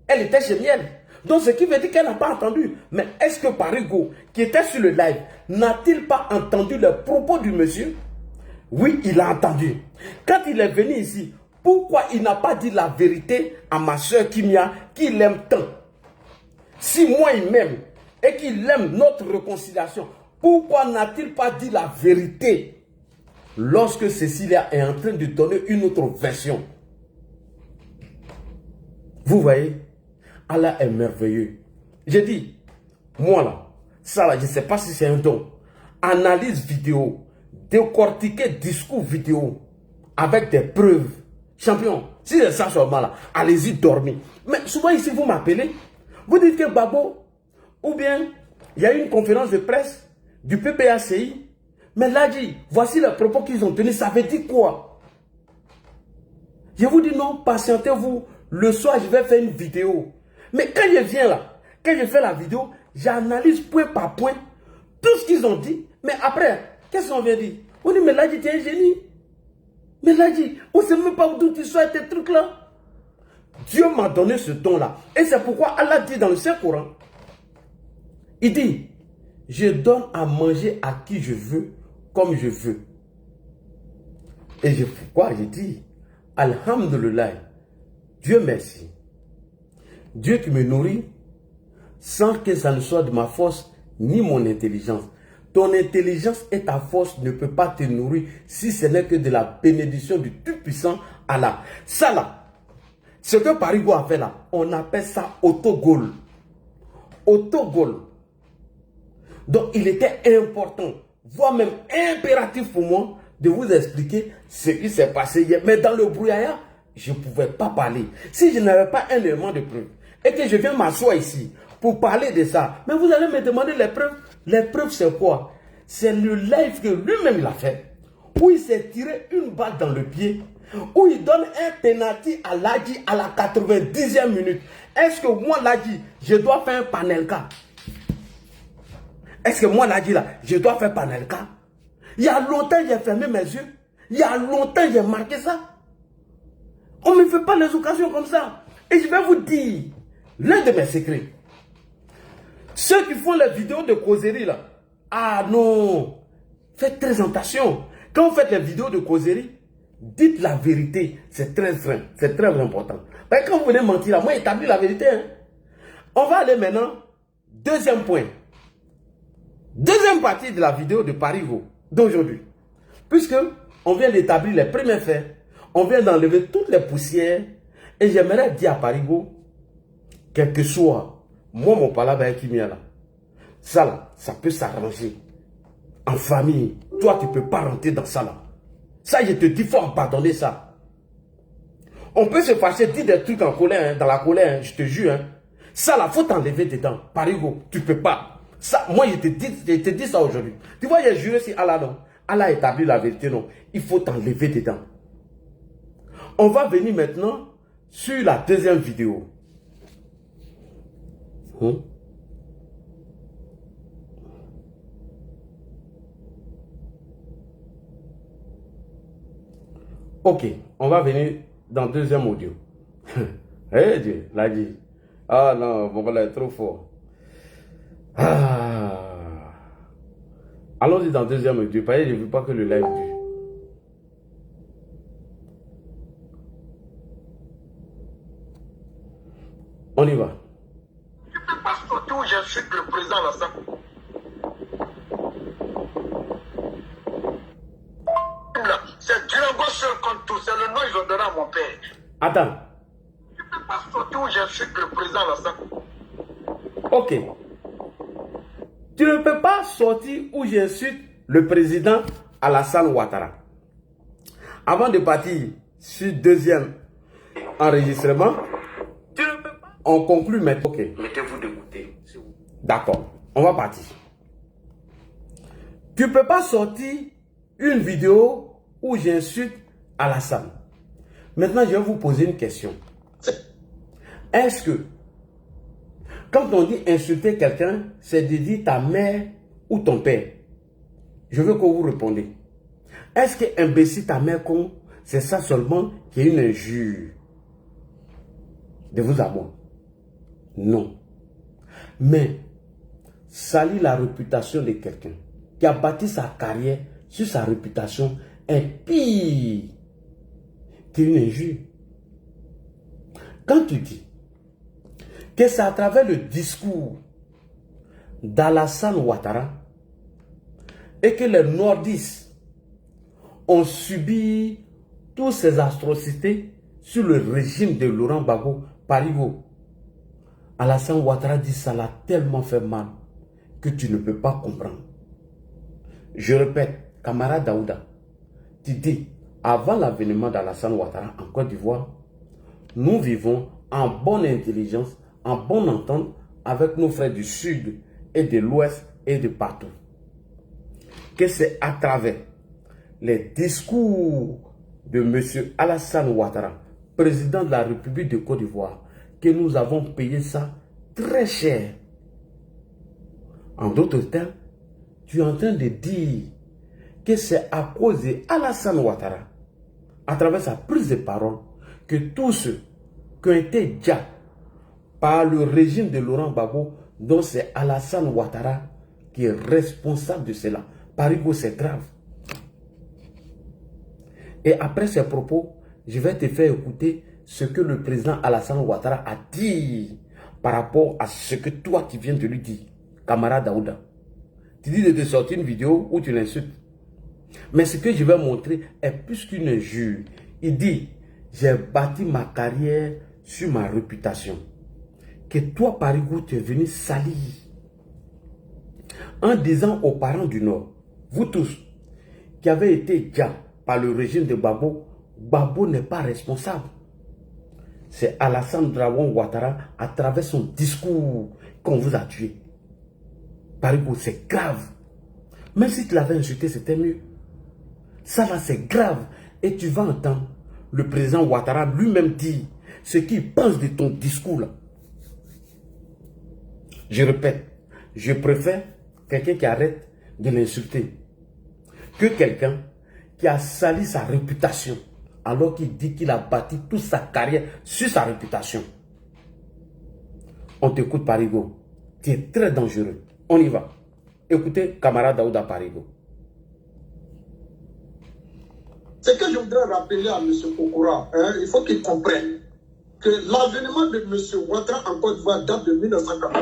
Elle était chez Miel. Donc, ce qui veut dire qu'elle n'a pas entendu. Mais est-ce que Parigo, qui était sur le live, n'a-t-il pas entendu les propos du monsieur? Oui, il a entendu. Quand il est venu ici, pourquoi il n'a pas dit la vérité à ma soeur Kimia, qu'il l'aime tant? Si moi il m'aime et qu'il aime notre réconciliation, pourquoi n'a-t-il pas dit la vérité lorsque Cécilia est en train de donner une autre version? Vous voyez, Allah est merveilleux. J'ai dit, moi là, ça là, je ne sais pas si c'est un don. Analyse vidéo, décortiquer discours vidéo avec des preuves. Champion, si c'est ça seulement là, allez-y dormir. Mais souvent ici, vous m'appelez, vous dites que Babo, ou bien il y a eu une conférence de presse du PPACI, mais là dit, voici les propos qu'ils ont tenus, ça veut dire quoi? Je vous dis non, patientez-vous. Le soir, je vais faire une vidéo. Mais quand je viens là, quand je fais la vidéo, j'analyse point par point tout ce qu'ils ont dit. Mais après, qu'est-ce qu'on vient dire? On dit, mais là, tu es un génie. Mais là, on ne sait même pas d'où tu sors tes trucs là. Dieu m'a donné ce don-là. Et c'est pourquoi Allah dit dans le Saint-Coran, il dit, je donne à manger à qui je veux, comme je veux. Et pourquoi je dis, Alhamdulillah, Dieu merci. Dieu qui me nourrit sans que ça ne soit de ma force ni mon intelligence. Ton intelligence et ta force ne peuvent pas te nourrir si ce n'est que de la bénédiction du Tout-Puissant Allah. Ça là, ce que Parigo a fait là, on appelle ça autogol. Autogol. Donc il était important, voire même impératif pour moi de vous expliquer ce qui s'est passé hier. Mais dans le brouillard, je ne pouvais pas parler. Si je n'avais pas un élément de preuve et que je viens m'asseoir ici pour parler de ça, mais vous allez me demander les preuves. Les preuves, c'est quoi? C'est le live que lui-même il a fait, où il s'est tiré une balle dans le pied, où il donne un penalty à Ladji à la 90e minute. Est-ce que moi, Ladji, je dois faire un panelka? Est-ce que moi, Ladji, là, je dois faire panelka? Il y a longtemps, j'ai fermé mes yeux. Il y a longtemps, j'ai marqué ça. On ne me fait pas les occasions comme ça. Et je vais vous dire l'un de mes secrets. Ceux qui font les vidéos de causerie là, ah non, faites très attention. Quand vous faites les vidéos de causerie, dites la vérité. C'est très important. Parce que quand vous venez mentir là, moi j'établis la vérité. Hein. On va aller maintenant, deuxième point. Deuxième partie de la vidéo de Parigo d'aujourd'hui. Puisque on vient d'établir les premiers faits, on vient d'enlever toutes les poussières. Et j'aimerais dire à Parigo, quel que soit, moi mon palabre avec Kimia là, ça là, ça peut s'arranger. En famille, toi tu ne peux pas rentrer dans ça là. Ça je te dis, il faut abandonner ça. On peut se fâcher, dire des trucs en colère, hein, dans la colère, hein, je te jure. Hein. Ça là, il faut t'enlever dedans. Parigo, tu ne peux pas. Ça, moi je te dis ça aujourd'hui. Tu vois, j'ai juré si Allah non. Allah a établi la vérité, non. Il faut t'enlever dedans. On va venir maintenant sur la deuxième vidéo. Ok, on va venir dans le deuxième audio. Eh Dieu, l'a dit. Ah non, mon gars est trop fort. Ah. Allons-y dans le deuxième audio. Parce que je ne veux pas que le live dure. On y va. Tu ne peux pas sortir où j'insulte le président Alassane. C'est Django seul contre tout. C'est le nom qu'ils ont donné à mon père. Attends. Tu ne peux pas sortir où j'insulte le président Alassane. Ok. Tu ne peux pas sortir où j'insulte le président Alassane Ouattara. Avant de partir sur le deuxième enregistrement, tu ne peux pas. On conclut maintenant. Ok. Mettez-vous de côté. D'accord. On va partir. Tu ne peux pas sortir une vidéo où j'insulte Alassane. Maintenant, je vais vous poser une question. Est-ce que, quand on dit insulter quelqu'un, c'est de dire ta mère ou ton père? Je veux que vous répondez. Est-ce que imbécile ta mère con, c'est ça seulement qui est une injure de vous à moi? Non. Mais, salir la réputation de quelqu'un qui a bâti sa carrière sur sa réputation est pire qu'une injure. Quand tu dis que c'est à travers le discours d'Alassane Ouattara et que les nordistes ont subi toutes ces atrocités sur le régime de Laurent Gbagbo Parigo, Alassane Ouattara dit ça l'a tellement fait mal que tu ne peux pas comprendre. Je répète, camarade Daouda, tu dis, avant l'avènement d'Alassane Ouattara en Côte d'Ivoire, nous vivons en bonne intelligence, en bonne entente avec nos frères du Sud et de l'Ouest et de partout. Que c'est à travers les discours de M. Alassane Ouattara, président de la République de Côte d'Ivoire, que nous avons payé ça très cher. En d'autres termes, tu es en train de dire que c'est à cause d'Alassane Ouattara, à travers sa prise de parole, que tous ceux qui ont été déjà par le régime de Laurent Gbagbo, dont c'est Alassane Ouattara qui est responsable de cela. Parigo, c'est grave. Et après ces propos, je vais te faire écouter ce que le président Alassane Ouattara a dit par rapport à ce que toi tu viens de lui dire, camarade Daouda. Tu dis de te sortir une vidéo où tu l'insultes. Mais ce que je vais montrer est plus qu'une injure. Il dit, j'ai bâti ma carrière sur ma réputation. Que toi, Parigo, tu es venu salir. En disant aux parents du Nord, vous tous, qui avez été déjà par le régime de Gbagbo, Gbagbo n'est pas responsable. C'est Alassane Ouattara, à travers son discours, qu'on vous a tué. Parigo, c'est grave. Même si tu l'avais insulté, c'était mieux. Ça là, c'est grave. Et tu vas entendre le président Ouattara lui-même dire ce qu'il pense de ton discours là. Je répète, je préfère quelqu'un qui arrête de l'insulter que quelqu'un qui a sali sa réputation alors qu'il dit qu'il a bâti toute sa carrière sur sa réputation. On t'écoute, Parigo. Tu es très dangereux. On y va. Écoutez, camarade Daouda Parigo. Ce que je voudrais rappeler à M. Kokora, il faut qu'il comprenne que l'avènement de M. Ouattara en Côte d'Ivoire date de 1980.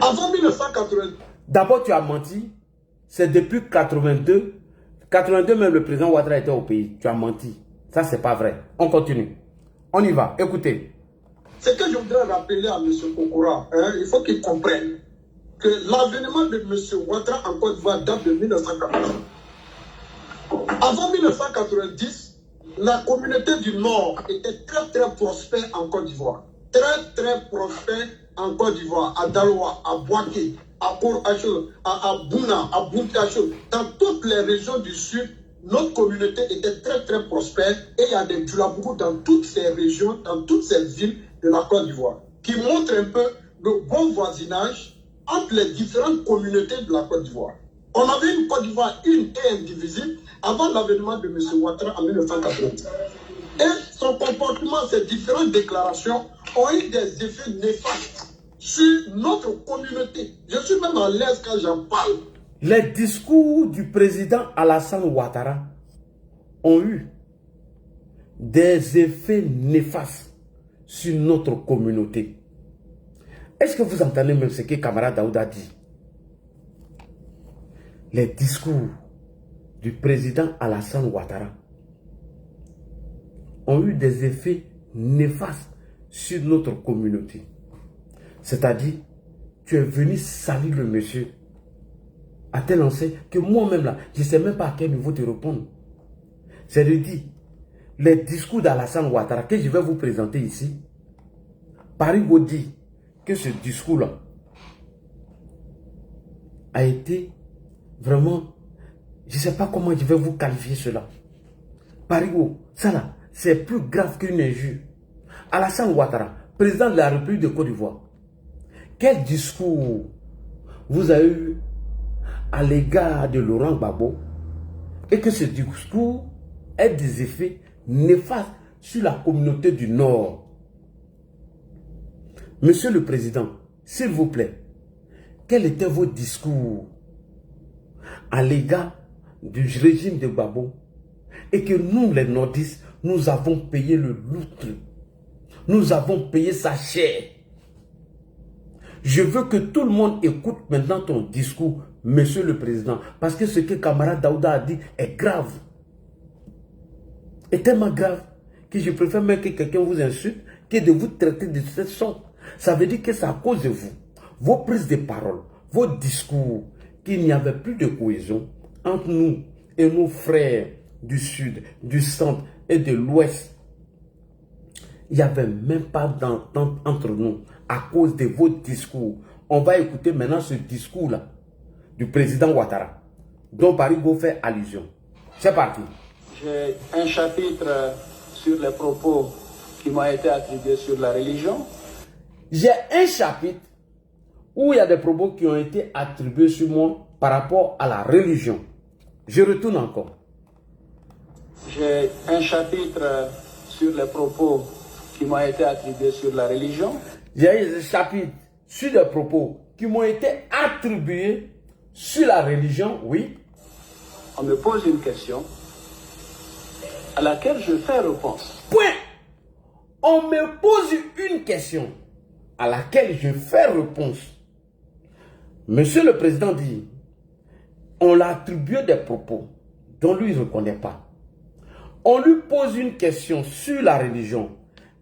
Avant 1980. D'abord, tu as menti. C'est depuis 82. 82, même le président Ouattara était au pays. Tu as menti. Ça, c'est pas vrai. On continue. On y va. Écoutez. Ce que je voudrais rappeler à M. Kokora, il faut qu'il comprenne que l'avènement de M. Ouattara en Côte d'Ivoire date de 1980. Avant 1990, la communauté du Nord était très prospère en Côte d'Ivoire. Très prospère en Côte d'Ivoire, à Daloa, à Boaké, à Port-Acho, à Bouna, à Bountacho. Dans toutes les régions du Sud, notre communauté était très prospère et il y a des Djoulabougou dans toutes ces régions, dans toutes ces villes de la Côte d'Ivoire, qui montrent un peu le bon voisinage entre les différentes communautés de la Côte d'Ivoire. On avait une Côte d'Ivoire une et indivisible avant l'avènement de M. Ouattara en 1980. Et son comportement, ses différentes déclarations ont eu des effets néfastes sur notre communauté. Je suis même à l'aise quand j'en parle. Les discours du président Alassane Ouattara ont eu des effets néfastes sur notre communauté. Est-ce que vous entendez même ce que camarade Daouda dit? Les discours du président Alassane Ouattara ont eu des effets néfastes sur notre communauté. C'est-à-dire, tu es venu salir le monsieur à tel enseigne que moi-même là, je ne sais même pas à quel niveau te répondre. C'est de dire, les discours d'Alassane Ouattara que je vais vous présenter ici, Parigo dit que ce discours-là a été vraiment, je ne sais pas comment je vais vous qualifier cela. Parigo, ça là, c'est plus grave qu'une injure. Alassane Ouattara, président de la République de Côte d'Ivoire, quel discours vous avez eu à l'égard de Laurent Gbagbo et que ce discours ait des effets néfastes sur la communauté du Nord. Monsieur le Président, s'il vous plaît, quels étaient vos discours à l'égard du régime de Gbagbo et que nous, les nordistes, nous avons payé le loutre. Nous avons payé sa chair. Je veux que tout le monde écoute maintenant ton discours, Monsieur le Président, parce que ce que camarade Daouda a dit est grave. Est tellement grave que je préfère même que quelqu'un vous insulte que de vous traiter de cette sorte. Ça veut dire que c'est à cause de vous, vos prises de parole, vos discours, qu'il n'y avait plus de cohésion entre nous et nos frères du sud, du centre et de l'ouest. Il n'y avait même pas d'entente entre nous à cause de vos discours. On va écouter maintenant ce discours-là du président Ouattara, dont Parigo fait allusion. C'est parti. J'ai un chapitre sur les propos qui m'ont été attribués sur la religion. J'ai un chapitre où il y a des propos qui ont été attribués sur moi par rapport à la religion. Je retourne encore. J'ai un chapitre sur les propos qui m'ont été attribués sur la religion. J'ai un chapitre sur les propos qui m'ont été attribués sur la religion, oui. On me pose une question à laquelle je fais réponse. Point. On me pose une question à laquelle je fais réponse. Monsieur le Président dit, on l'a attribué des propos dont lui ne reconnaît pas. On lui pose une question sur la religion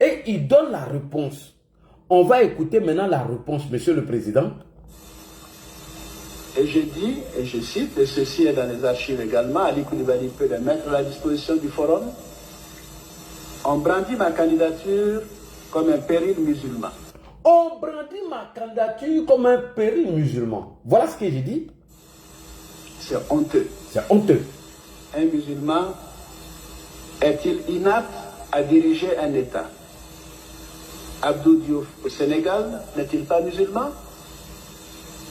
et il donne la réponse. On va écouter maintenant la réponse, Monsieur le Président. Et je dis, et je cite, et ceci est dans les archives également, Ali Koulibaly peut les mettre à la disposition du forum. On brandit ma candidature comme un péril musulman. On brandit ma candidature comme un péril musulman. Voilà ce que j'ai dit. C'est honteux. C'est honteux. Un musulman est-il inapte à diriger un État? Abdou Diouf au Sénégal n'est-il pas musulman?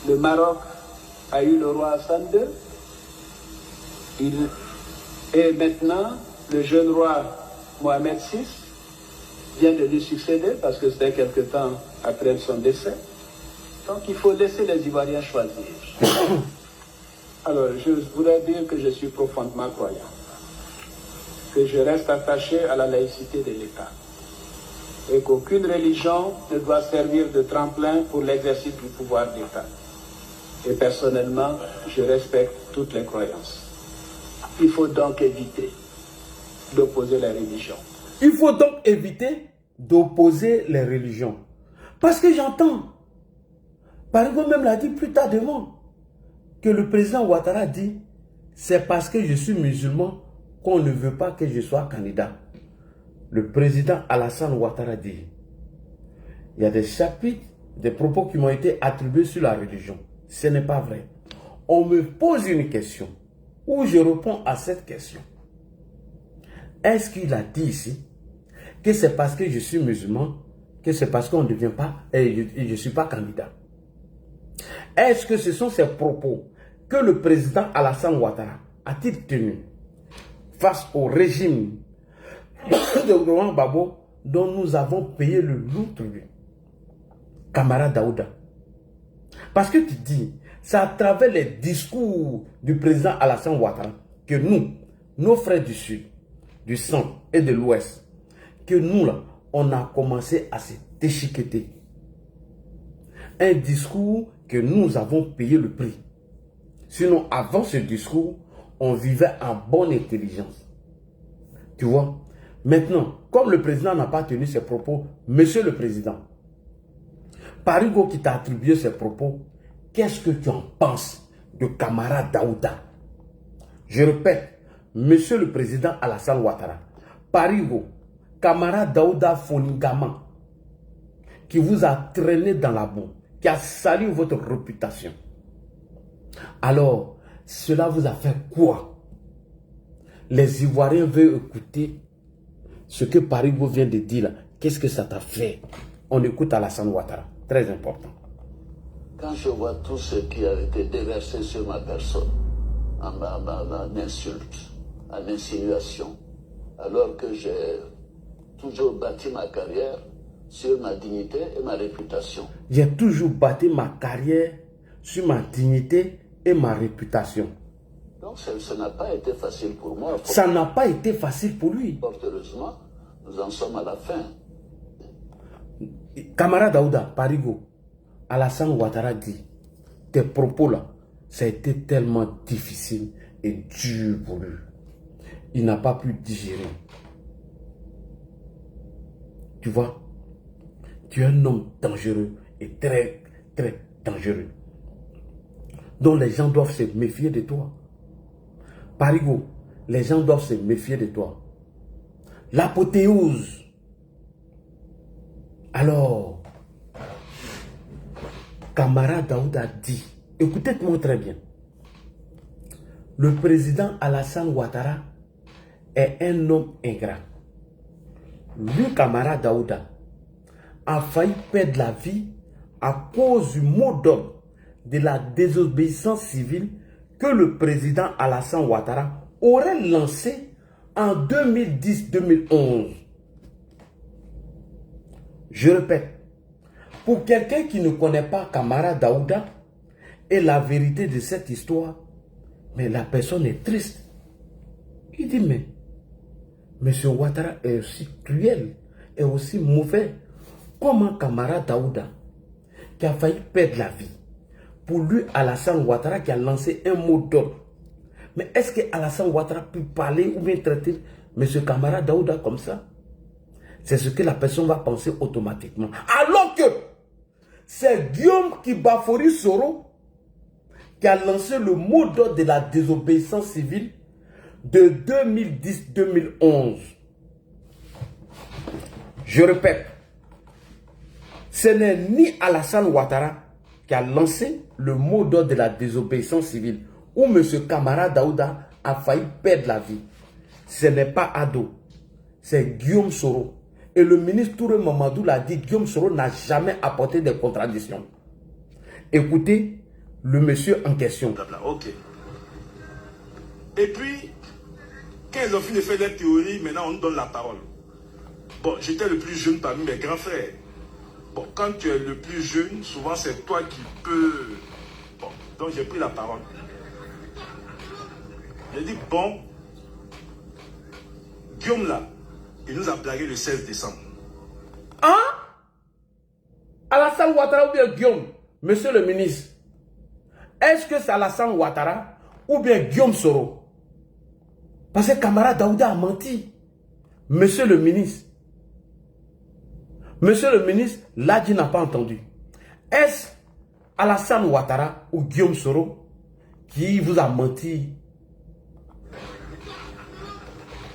Le Maroc a eu le roi Hassan II. Et maintenant, le jeune roi Mohamed VI vient de lui succéder parce que c'était quelque temps après son décès. Donc il faut laisser les Ivoiriens choisir. Alors je voudrais dire que je suis profondément croyant, que je reste attaché à la laïcité de l'État et qu'aucune religion ne doit servir de tremplin pour l'exercice du pouvoir d'État. Et personnellement, je respecte toutes les croyances. Il faut donc éviter d'opposer les religions. Il faut donc éviter d'opposer les religions. Parce que j'entends, Parigo même l'a dit plus tard demain, que le président Ouattara dit, c'est parce que je suis musulman qu'on ne veut pas que je sois candidat. Le président Alassane Ouattara dit, il y a des chapitres, des propos qui m'ont été attribués sur la religion. Ce n'est pas vrai. On me pose une question, où je réponds à cette question. Est-ce qu'il a dit ici que c'est parce que je suis musulman, que c'est parce qu'on ne devient pas, et je ne suis pas candidat? Est-ce que ce sont ces propos que le président Alassane Ouattara a-t-il tenu face au régime de Laurent Gbagbo dont nous avons payé le lourd tribut? Camarade Daouda. Parce que tu dis, c'est à travers les discours du président Alassane Ouattara que nous, nos frères du Sud, du Centre et de l'Ouest, que nous, là, on a commencé à se déchiqueter. Un discours que nous avons payé le prix. Sinon, avant ce discours, on vivait en bonne intelligence. Tu vois? Maintenant, comme le président n'a pas tenu ses propos, Monsieur le Président, Parigo qui t'a attribué ses propos, qu'est-ce que tu en penses de camarade Daouda? Je répète, Monsieur le Président Alassane Ouattara, Parigo, camarade Daouda Fonigama, qui vous a traîné dans la boue, qui a sali votre réputation. Alors, cela vous a fait quoi? Les Ivoiriens veulent écouter ce que Parigo vient de dire là. Qu'est-ce que ça t'a fait? On écoute Alassane Ouattara. Très important. Quand je vois tout ce qui a été déversé sur ma personne, en insulte, en insinuation, alors que j'ai toujours bâti ma carrière sur ma dignité et ma réputation. J'ai toujours bâti ma carrière sur ma dignité et ma réputation. Donc ça n'a pas été facile pour moi. Ça n'a pas été facile pour lui. Fort heureusement, nous en sommes à la fin. Camarade Daouda, Parigo, Alassane Ouattara dit, tes propos là, ça a été tellement difficile et dur pour lui. Il n'a pas pu digérer. Tu vois? Tu es un homme dangereux et très, très dangereux. Donc les gens doivent se méfier de toi. Parigo, les gens doivent se méfier de toi. L'apothéose. Alors, camarade Daoud a dit, écoutez-moi très bien, le président Alassane Ouattara est un homme ingrat. Lui, camarade Daouda, a failli perdre la vie à cause du mot d'ordre de la désobéissance civile que le président Alassane Ouattara aurait lancé en 2010-2011. Je répète, pour quelqu'un qui ne connaît pas camarade Daouda et la vérité de cette histoire, mais la personne est triste. Il dit, mais M. Ouattara est aussi cruel et aussi mauvais. Comment camarade Daouda, qui a failli perdre la vie, pour lui Alassane Ouattara qui a lancé un mot d'ordre. Mais est-ce que Alassane Ouattara peut parler ou bien traiter M. camarade Daouda comme ça? C'est ce que la personne va penser automatiquement. Alors que c'est Guillaume Kibafori Soro qui a lancé le mot d'ordre de la désobéissance civile de 2010-2011. Je répète, ce n'est ni Alassane Ouattara qui a lancé le mot d'ordre de la désobéissance civile où M. camarade Daouda a failli perdre la vie. Ce n'est pas Ado, c'est Guillaume Soro. Et le ministre Touré Mamadou l'a dit, Guillaume Soro n'a jamais apporté de contradictions. Écoutez le monsieur en question. Ok. Et puis, quand ils ont fini de faire des théories, maintenant on nous donne la parole. Bon, j'étais le plus jeune parmi mes grands frères. Bon, quand tu es le plus jeune, souvent c'est toi qui peux... Bon, donc j'ai pris la parole. J'ai dit, bon, Guillaume là, il nous a blagué le 16 décembre. Hein? Alassane Ouattara ou bien Guillaume, monsieur le ministre, est-ce que c'est Alassane Ouattara ou bien Guillaume Soro? Parce que camarade Daouda a menti. Monsieur le ministre, Ladji n'a pas entendu. Est-ce Alassane Ouattara ou Guillaume Soro qui vous a menti?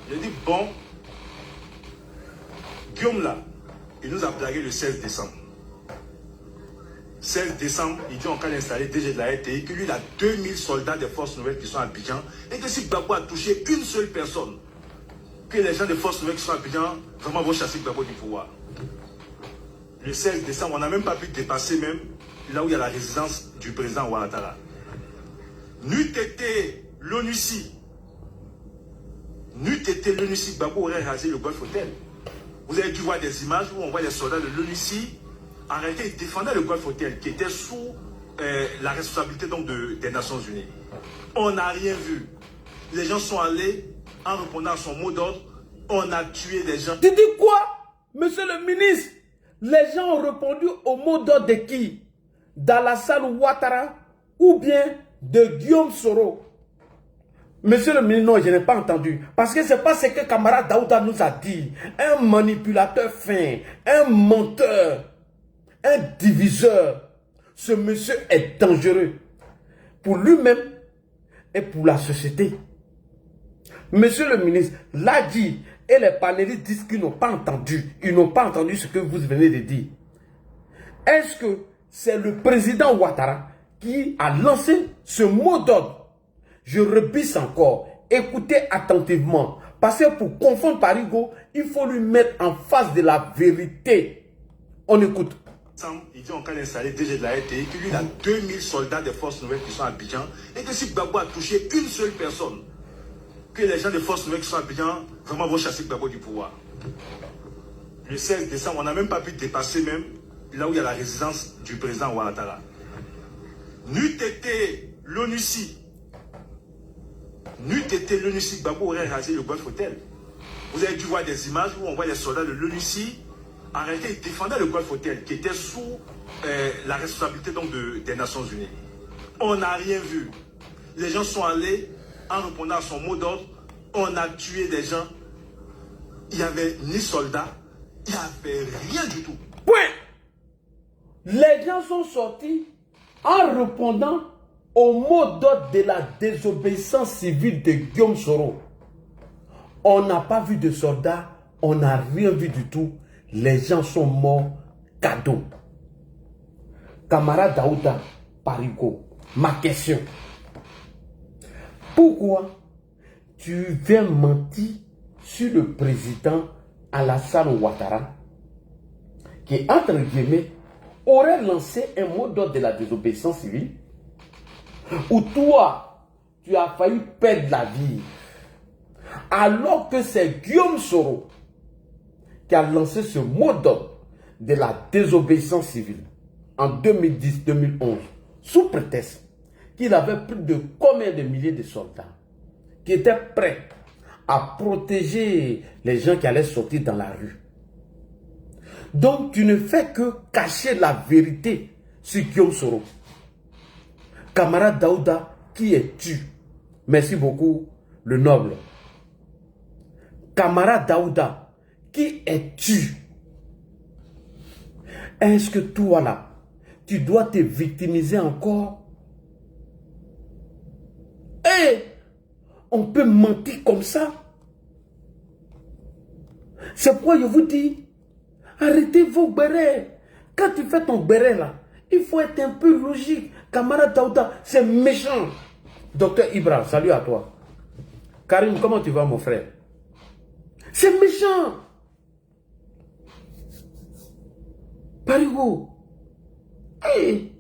J'ai dit, bon, Guillaume là, il nous a blagué le 16 décembre. 16 décembre, il dit on a installé DG de la RTI, que lui il a 2000 soldats des forces nouvelles qui sont à Abidjan, et que si Gbagbo a touché une seule personne, que les gens des forces nouvelles qui sont à Abidjan vraiment vont chasser Gbagbo du pouvoir. Le 16 décembre, on n'a même pas pu dépasser même là où il y a la résidence du président Ouattara. N'eût été l'ONUCI, Gbagbo aurait rasé le Golf Hotel. Vous avez dû voir des images où on voit les soldats de l'ONUCI. En réalité, ils défendaient le Golf Hotel qui était sous la responsabilité donc des Nations Unies. On n'a rien vu. Les gens sont allés en répondant à son mot d'ordre. On a tué des gens. Tu dis quoi, monsieur le ministre? Les gens ont répondu au mot d'ordre de qui? D'Alassane Ouattara ou bien de Guillaume Soro? Monsieur le ministre, non, je n'ai pas entendu. Parce que ce n'est pas ce que camarade Daouda nous a dit. Un manipulateur fin, un menteur, un diviseur. Ce monsieur est dangereux pour lui-même et pour la société. Monsieur le ministre, Ladji et les panélistes disent qu'ils n'ont pas entendu. Ils n'ont pas entendu ce que vous venez de dire. Est-ce que c'est le président Ouattara qui a lancé ce mot d'ordre? Je rebisse encore. Écoutez attentivement. Parce que pour confondre Parigo, il faut lui mettre en face de la vérité. On écoute. Il dit on a installé DG de la RTI, que lui il a 2000 soldats des forces nouvelles qui sont à Abidjan, et que si Gbagbo a touché une seule personne, que les gens des forces nouvelles qui sont à Abidjan vraiment vont chasser Gbagbo du pouvoir. Le 16 décembre, on n'a même pas pu dépasser même là où il y a la résidence du président Ouattara. N'eût été l'ONUCI, Gbagbo aurait rasé le Golf Hotel. Vous avez dû voir des images où on voit les soldats de l'ONUCI. En réalité, ils défendaient le Golf Hotel qui était sous la responsabilité donc des Nations Unies. On n'a rien vu. Les gens sont allés en répondant à son mot d'ordre. On a tué des gens. Il n'y avait ni soldats, il n'y avait rien du tout. Point. Les gens sont sortis en répondant au mot d'ordre de la désobéissance civile de Guillaume Soro. On n'a pas vu de soldats, on n'a rien vu du tout. Les gens sont morts cadeau. Camarade Daouda Parigo, ma question. Pourquoi tu viens mentir sur le président Alassane Ouattara qui, entre guillemets, aurait lancé un mot d'ordre de la désobéissance civile, où toi, tu as failli perdre la vie, alors que c'est Guillaume Soro qui a lancé ce mot d'ordre de la désobéissance civile en 2010-2011, sous prétexte qu'il avait plus de combien de milliers de soldats qui étaient prêts à protéger les gens qui allaient sortir dans la rue. Donc, tu ne fais que cacher la vérité sur Guillaume Soro. Camarade Daouda, qui es-tu? Merci beaucoup, le noble. Camarade Daouda, qui es-tu? Est-ce que toi là, tu dois te victimiser encore? Et on peut mentir comme ça? C'est pourquoi je vous dis, arrêtez vos bérets. Quand tu fais ton béret là, il faut être un peu logique. Camarade Daouda, c'est méchant. Docteur Ibra, salut à toi. Karim, comment tu vas mon frère? C'est méchant. Parigo. Hey.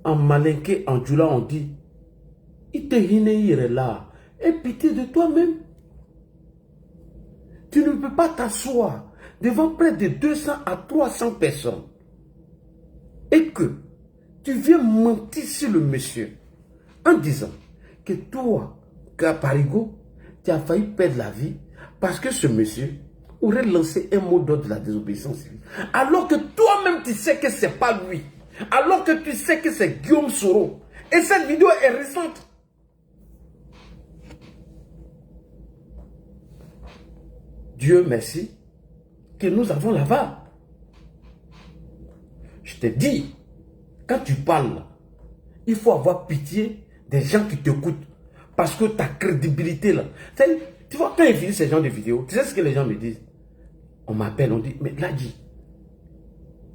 En malinqué, en djoula, on dit, il te hineire là. Aie pitié de toi-même. Tu ne peux pas t'asseoir devant près de 200 à 300 personnes et que tu viens mentir sur le monsieur en disant que toi, Parigo, tu as failli perdre la vie parce que ce monsieur aurait lancé un mot d'ordre de la désobéissance civile. Alors que toi-même tu sais que ce n'est pas lui. Alors que tu sais que c'est Guillaume Soro. Et cette vidéo est récente. Dieu merci que nous avons là-bas. Je te dis, quand tu parles, il faut avoir pitié des gens qui t'écoutent. Parce que ta crédibilité là. Tu vois, quand ils finissent ces genres de vidéos, tu sais ce que les gens me disent? On m'appelle, on dit, mais Ladji,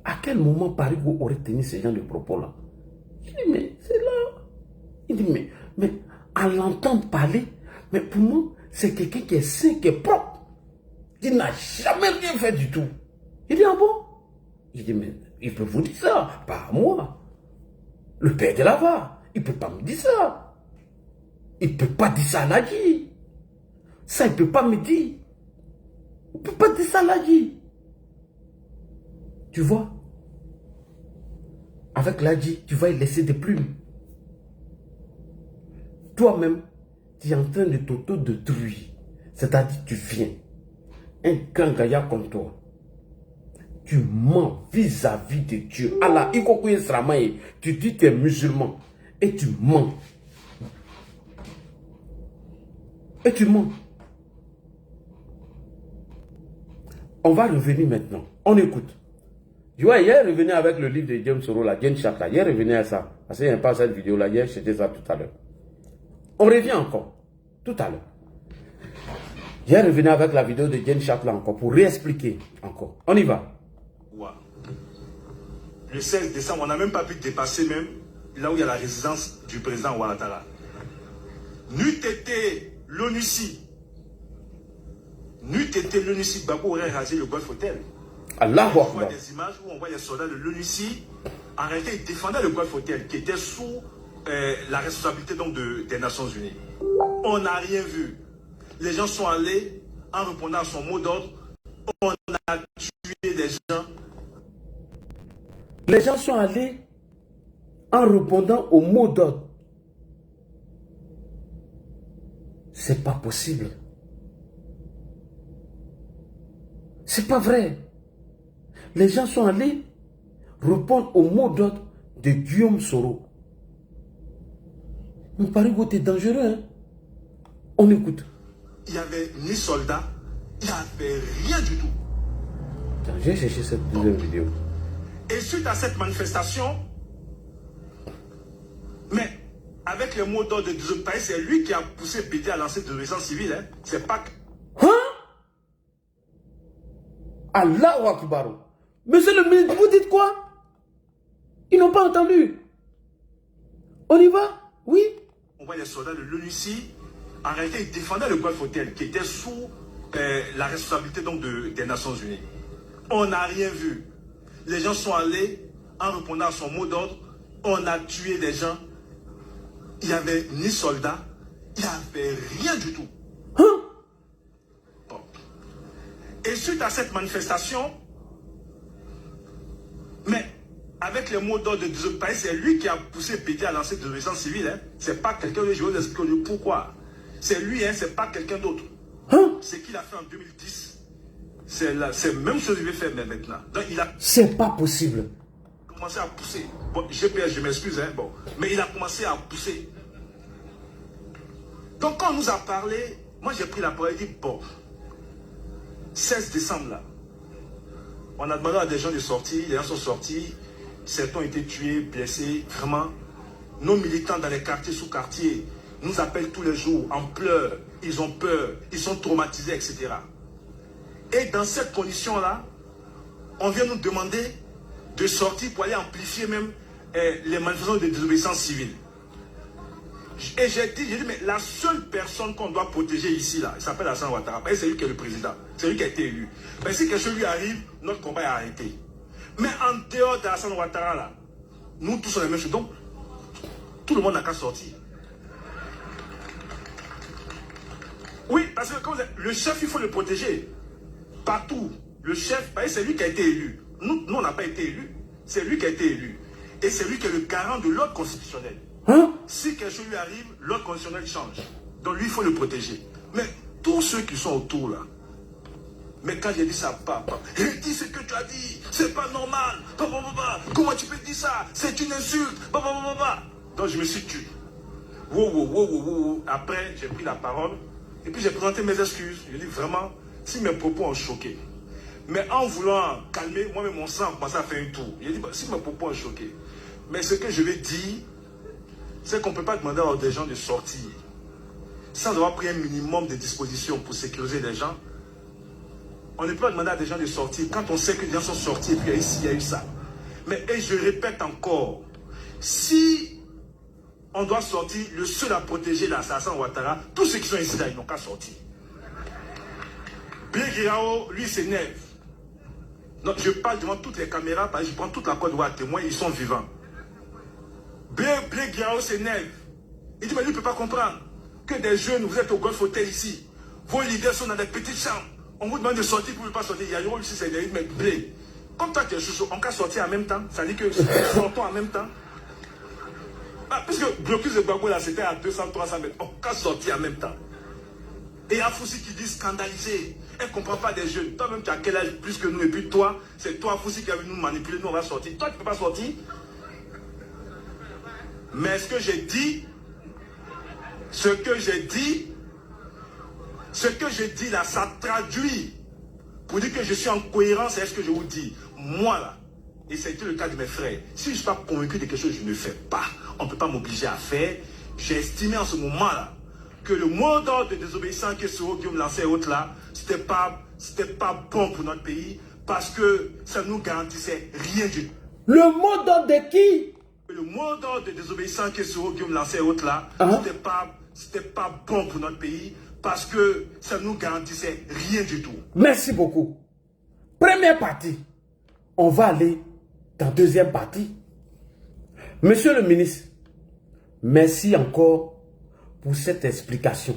à quel moment Parigo aurait tenu ce genre de propos là? Je dis, mais c'est là. Il dit, mais à l'entendre parler, mais pour moi, c'est quelqu'un qui est sain, qui est propre. Il n'a jamais rien fait du tout. Il dit, ah bon? Il dit, mais il peut vous dire ça, pas à moi. Le père de Lava, il ne peut pas me dire ça. Il ne peut pas dire ça à Ladji. Ça, il ne peut pas me dire. Il ne peut pas dire ça à Ladji. Tu vois? Avec Ladji, tu vas y laisser des plumes. Toi-même, tu es en train de t'auto-détruire. C'est-à-dire, tu viens. Un grand gaillard comme toi, tu mens vis-à-vis de Dieu. Allah, tu dis que tu es musulman et tu mens. Et tu mens. On va revenir maintenant. On écoute. Tu vois, hier, revenu avec le livre de James Soro, la Jane Chat, là. Hier, revenu à ça. Parce qu'il n'y a pas cette vidéo-là. Hier, c'était ça tout à l'heure. On revient encore. Tout à l'heure. J'ai revenu avec la vidéo de Jane Chatla encore pour réexpliquer encore. On y va. Ouais. Le 16 décembre, on n'a même pas pu dépasser même là où il y a la résidence du président Ouattara. N'eût été l'ONUCI, Gbagbo aurait rasé le Golf Hotel. Allah on voit des images où on voit les soldats de l'ONUCI. En réalité, ils défendaient le Golf Hotel qui était sous la responsabilité donc des Nations Unies. On n'a rien vu. Les gens sont allés en répondant à son mot d'ordre. On a tué des gens. Les gens sont allés en répondant au mot d'ordre. C'est pas possible. C'est pas vrai. Les gens sont allés répondre au mot d'ordre de Guillaume Soro. Mon Parigo, t'es dangereux, hein? On écoute. Il n'y avait ni soldats, il n'y avait rien du tout. J'ai cherché cette deuxième vidéo. Et suite à cette manifestation, mais avec les mots d'ordre de désobéissance, c'est lui qui a poussé Bédi à lancer de désobéissance civile. Hein. C'est pas... Hein? Allahu Akbar. Monsieur le ministre, vous dites quoi? Ils n'ont pas entendu. On y va? Oui. On voit les soldats de l'ONU ici. En réalité, ils défendaient le Golfe Hotel qui était sous la responsabilité donc des Nations Unies. On n'a rien vu. Les gens sont allés en répondant à son mot d'ordre. On a tué des gens. Il n'y avait ni soldats. Il n'y avait rien du tout. Hein? Bon. Et suite à cette manifestation, mais avec les mots d'ordre de désobéissance, c'est lui qui a poussé Bédi à lancer de désobéissance civile. Hein. C'est pas quelqu'un de... Je vais vous expliquer pourquoi. C'est lui, hein, c'est pas quelqu'un d'autre. Hein? Ce qu'il a fait en 2010, c'est la même chose qu'il veut faire maintenant. Donc il a C'est pas possible. commencé à pousser. Bon, GPS, je m'excuse, hein, bon. Mais il a commencé à pousser. Donc quand on nous a parlé, moi j'ai pris la parole et dit, bon, 16 décembre là, on a demandé à des gens de sortir, les gens sont sortis, certains ont été tués, blessés, vraiment. Nos militants dans les quartiers sous-quartiers nous appellent tous les jours en pleurs, ils ont peur, ils sont traumatisés, etc. Et dans cette condition-là, on vient nous demander de sortir pour aller amplifier même les manifestations de désobéissance civile. Et j'ai dit, mais la seule personne qu'on doit protéger ici, là, il s'appelle Alassane Ouattara, c'est lui qui est le président, c'est lui qui a été élu. Mais si quelque chose lui arrive, notre combat est arrêté. Mais en dehors d'Alassane Ouattara, là, nous tous sommes les mêmes choses. Donc, tout le monde n'a qu'à sortir. Oui, parce que comme le chef, il faut le protéger. Partout. Le chef, c'est lui qui a été élu. Nous, on n'a pas été élus. C'est lui qui a été élu. Et c'est lui qui est le garant de l'ordre constitutionnel. Hein? Si quelque chose lui arrive, l'ordre constitutionnel change. Donc lui, il faut le protéger. Mais tous ceux qui sont autour là, mais quand j'ai dit ça, papa, il dit ce que tu as dit, c'est pas normal. Comment tu peux dire ça? C'est une insulte. Donc je me suis tué. Après, j'ai pris la parole et puis j'ai présenté mes excuses. Je dis vraiment, si mes propos ont choqué, mais en voulant calmer, moi-même mon sang a commencé à faire un tour. J'ai dit, bah, si mes propos ont choqué, mais ce que je vais dire, c'est qu'on ne peut pas demander à des gens de sortir sans avoir pris un minimum de dispositions pour sécuriser les gens. On ne peut pas demander à des gens de sortir quand on sait que les gens sont sortis et puis il y a eu ça. Mais et je répète encore, si on doit sortir, le seul à protéger l'assassin Ouattara, tous ceux qui sont ici là, ils n'ont qu'à sortir. Blé Guirassy, lui, s'énerve. Donc je parle devant toutes les caméras, parce que je prends toute la Côte d'Ivoire à témoin, ils sont vivants. Blé Guirassy s'énerve. Il dit, mais lui ne peut pas comprendre que des jeunes, vous êtes au Golf Hotel ici, vos leaders sont dans des petites chambres, on vous demande de sortir, vous ne pouvez pas sortir. Il y a eu ici, c'est des mais Blé. Comme toi, tu es chouchou, on peut sortir en même temps, ça dit que sortons en même temps. Ah, puisque le blocus de Gbagbo là, c'était à 200-300 mètres, on peut sortir en même temps. Et il y a Foussi qui dit scandalisé. Elle ne comprend pas des jeunes. Toi-même, tu as quel âge plus que nous. Et puis toi, c'est toi, Foussi, qui a vu nous manipuler. Nous, on va sortir. Toi, tu ne peux pas sortir. Mais ce que j'ai dit là, ça traduit pour dire que je suis en cohérence avec ce que je vous dis. Moi, là, et c'était le cas de mes frères, si je ne suis pas convaincu de quelque chose, je ne fais pas. On ne peut pas m'obliger à faire. J'ai estimé en ce moment-là que le mot d'ordre de désobéissance que Soro Guillaume lançait et autres là, c'était pas bon pour notre pays parce que ça ne nous garantissait rien du tout. Le mot d'ordre de qui? Le mot d'ordre de désobéissance que Soro Guillaume lançait et autres là, c'était pas bon pour notre pays parce que ça ne nous garantissait rien du tout. Merci beaucoup. Première partie. On va aller dans deuxième partie. Monsieur le ministre, merci encore pour cette explication.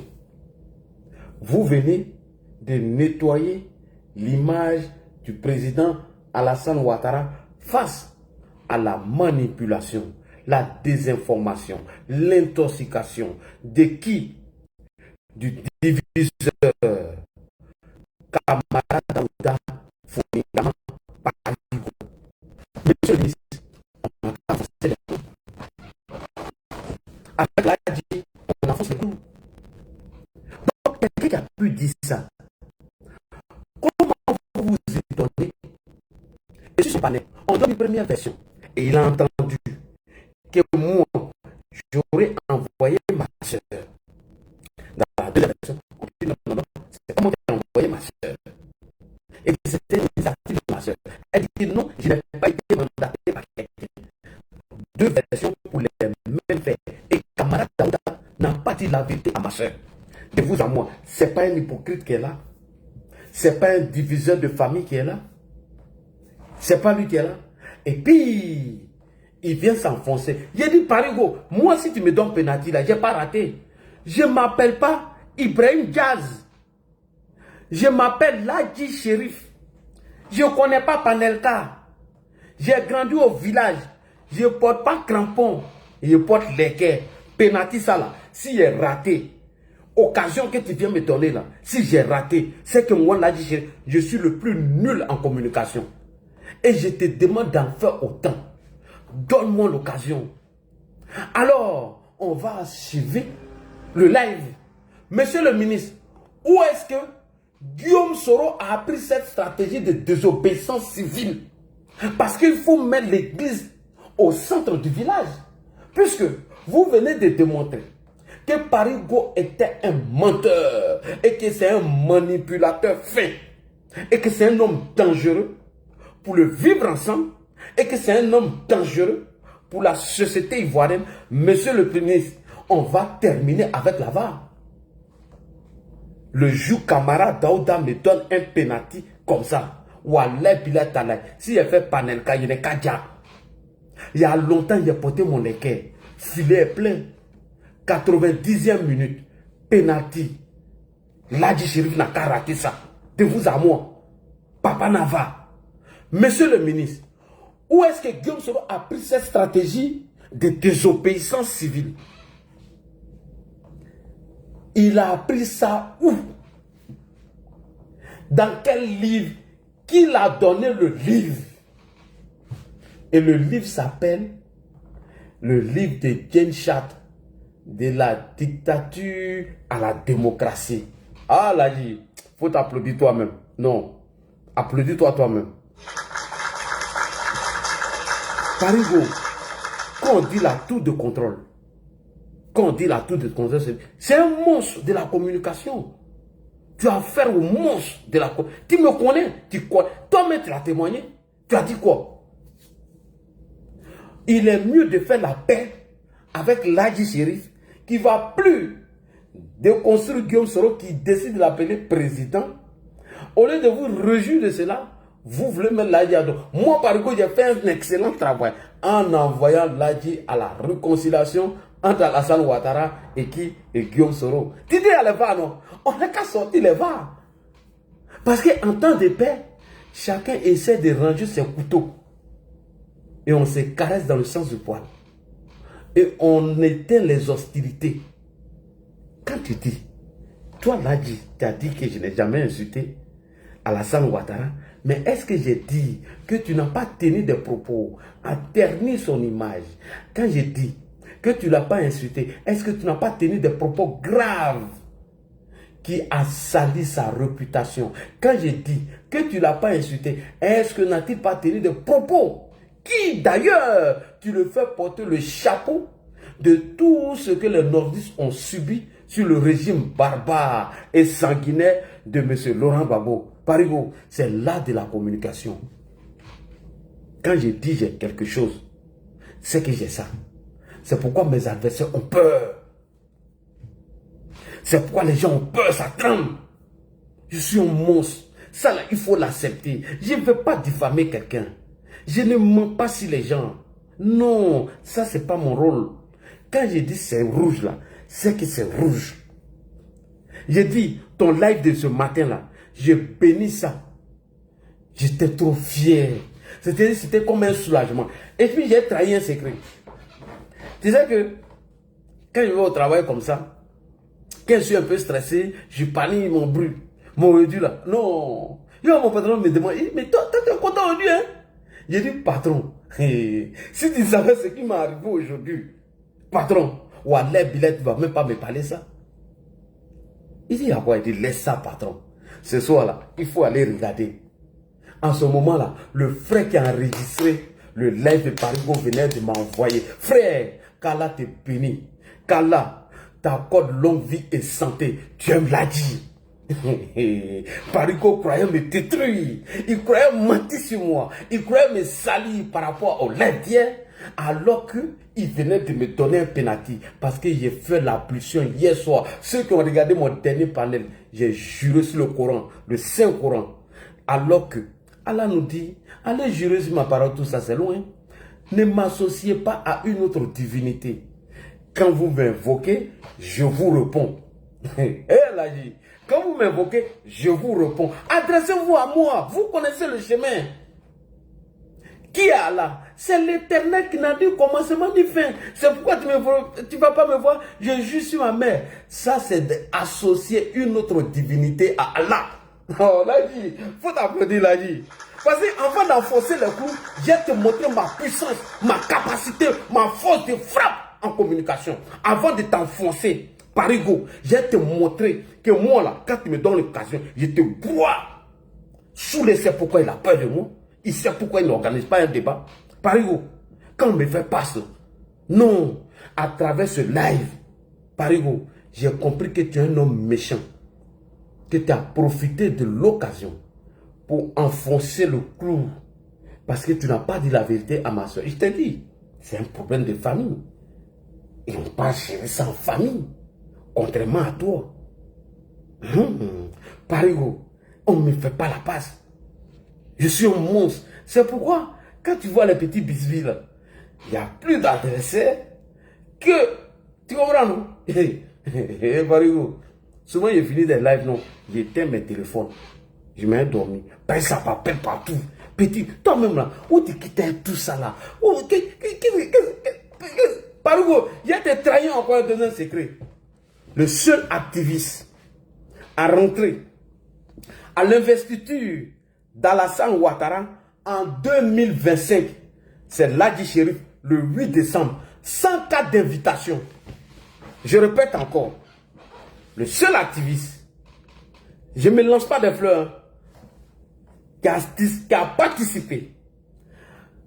Vous venez de nettoyer l'image du président Alassane Ouattara face à la manipulation, la désinformation, l'intoxication de qui? Du diviseur camarade Daouda Founé-Gama Parigo. Monsieur le ministre, on a avancé les coups. Avec la dit, on avance les coups. Donc, quelqu'un qui a pu dire ça, comment vous vous étonnez? Et sur ce panel, on donne une première version. Et il a entendu que moi, j'aurais envoyé ma soeur. Dans la deuxième version, on dit non, non, non, c'est pas moi qui ai envoyé ma soeur. Et c'était l'initiative de ma soeur. Elle dit non, je n'ai pas été mandaté par quelqu'un. Deux versions pour les mêmes faits. Et camarade Daouda n'a pas dit la vérité à ma soeur. De vous à moi, c'est pas un hypocrite qui est là. C'est pas un diviseur de famille qui est là. C'est pas lui qui est là. Et puis, il vient s'enfoncer. J'ai dit, Parigo, moi si tu me donnes penalty là, j'ai pas raté. Je m'appelle pas Ibrahim Diaz. Je m'appelle Ladji Chérif. Je ne connais pas Panelka. J'ai grandi au village. Je ne porte pas crampon. Je porte l'équerre. Penalty ça là. Si j'ai raté, occasion que tu viens me donner là, si j'ai raté, c'est que moi Ladji Chérif, je suis le plus nul en communication. Et je te demande d'en faire autant. Donne-moi l'occasion. Alors, on va suivre le live. Monsieur le ministre, où est-ce que Guillaume Soro a appris cette stratégie de désobéissance civile? Parce qu'il faut mettre l'église au centre du village. Puisque vous venez de démontrer que Parigo était un menteur et que c'est un manipulateur fin et que c'est un homme dangereux pour le vivre ensemble et que c'est un homme dangereux pour la société ivoirienne. Monsieur le Premier ministre, on va terminer avec la VAR. Le jour camarade Daouda me donne un penalty comme ça. Wallah Bilal Talay. Si il fait Panelka, il est Kadja. Il y a longtemps, j'ai porté mon équerre. Filet est plein. 90e minute. Penalty. Ladji Chérif n'a qu'à rater ça. De vous à moi. Papa Nava. Monsieur le ministre, où est-ce que Guillaume Soro a pris cette stratégie de désobéissance civile? Il a appris ça où? Dans quel livre? Qui l'a donné le livre? Et le livre s'appelle le livre de Genshat, de la dictature à la démocratie. Ah là, il faut t'applaudir toi-même. Non, applaudis-toi toi-même. Parigo, quand on dit la tour de contrôle, c'est un monstre de la communication. Tu as affaire au monstre de la communication. Tu me connais, toi-même tu l'as témoigné. Tu as dit quoi? Il est mieux de faire la paix avec Ladji Chérif qui va plus déconstruire Guillaume Soro qui décide de l'appeler président. Au lieu de vous réjouir de cela, vous voulez mettre Ladji à dos. Moi, Parigo, j'ai fait un excellent travail en envoyant Ladji à la réconciliation entre Alassane Ouattara et Guillaume Soro. Tu dis à les VAR, non? On n'a qu'à sortir les VAR. Parce qu'en temps de paix, chacun essaie de ranger ses couteaux. Et on se caresse dans le sens du poil. Et on éteint les hostilités. Quand tu dis, toi Ladji, tu as dit que je n'ai jamais insulté Alassane Ouattara, mais est-ce que j'ai dit que tu n'as pas tenu des propos à ternir son image? Quand j'ai dit que tu ne l'as pas insulté, est-ce que tu n'as pas tenu des propos graves qui a sali sa réputation? Quand j'ai dit que tu ne l'as pas insulté, est-ce que n'a-t-il pas tenu des propos qui d'ailleurs tu le fais porter le chapeau de tout ce que les nordistes ont subi sur le régime barbare et sanguinaire de M. Laurent Gbagbo? Parigo, c'est l'art de la communication. Quand je dis j'ai quelque chose, c'est que j'ai ça. C'est pourquoi mes adversaires ont peur. C'est pourquoi les gens ont peur, ça tremble. Je suis un monstre. Ça, là, il faut l'accepter. Je ne veux pas diffamer quelqu'un. Je ne mens pas sur les gens. Non, ça, c'est pas mon rôle. Quand je dis c'est rouge, là, c'est que c'est rouge. J'ai dit, ton live de ce matin-là, je bénis ça. J'étais trop fier. C'était comme un soulagement. Et puis, j'ai trahi un secret. Tu sais que, quand je vais au travail comme ça, quand je suis un peu stressé, je panique mon bruit, mon réduit là. Non. Mon patron me demande, mais toi, tu es content aujourd'hui, hein? J'ai dit, patron, si tu savais ce qui m'est arrivé aujourd'hui, patron, Wallah Bilal, tu ne vas même pas me parler ça. Il dit, ah quoi? Il dit, laisse ça, patron. Ce soir-là, il faut aller regarder. En ce moment-là, le frère qui a enregistré le live de Parigo venait de m'envoyer. Frère, qu'Allah te bénisse. Qu'Allah t'accorde longue vie et santé. Tu aimes la dit. Parigo croyait me détruire. Il croyait mentir sur moi. Il croyait me salir par rapport au live d'hier. Alors qu'il venait de me donner un penalty. Parce que j'ai fait l'ablution hier soir. Ceux qui ont regardé mon dernier panel, j'ai juré sur le Coran, le Saint-Coran. Alors que Allah nous dit, allez jurer sur ma parole, tout ça c'est loin. Ne m'associez pas à une autre divinité. Quand vous m'invoquez, je vous réponds. Elle a dit, quand vous m'invoquez, je vous réponds. Adressez-vous à moi, vous connaissez le chemin. Qui est Allah? C'est l'Éternel qui n'a dit commencement ni fin. C'est pourquoi tu ne vas pas me voir, je jure sur ma mère. Ça c'est d'associer une autre divinité à Allah. Oh, Ladji, faut t'applaudir, Ladji. Parce qu'avant d'enfoncer le clou, j'ai te montré ma puissance, ma capacité, ma force de frappe en communication. Avant de t'enfoncer, Parigo, j'ai te montré que moi là, quand tu me donnes l'occasion, je te bois. Soulé sait pourquoi il a peur de moi. Il sait pourquoi il n'organise pas un débat. Parigo, quand on me fait passer, non, à travers ce live, Parigo, j'ai compris que tu es un homme méchant. Que tu as profité de l'occasion pour enfoncer le clou. Parce que tu n'as pas dit la vérité à ma soeur. Je t'ai dit, c'est un problème de famille. Et on ne peut pas gérer ça en famille. Contrairement à toi. Parigo, on ne me fait pas la passe. Je suis un monstre. C'est pourquoi, quand tu vois les petits bisbis là, il n'y a plus d'adressés que... Tu comprends, non? Parigo, souvent j'ai fini des lives, non? J'éteins mes téléphones. Je m'ai dormi. Ben ça m'appelle partout. Petit, toi-même là, où tu quittais tout ça là? Parigo, il y a des trahis encore dans un secret. Le seul activiste à rentrer à l'investiture d'Alassane Ouattara en 2025, c'est Ladji Chérif, le 8 décembre, sans cas d'invitation. Je répète encore, le seul activiste, je ne me lance pas des fleurs, qui a participé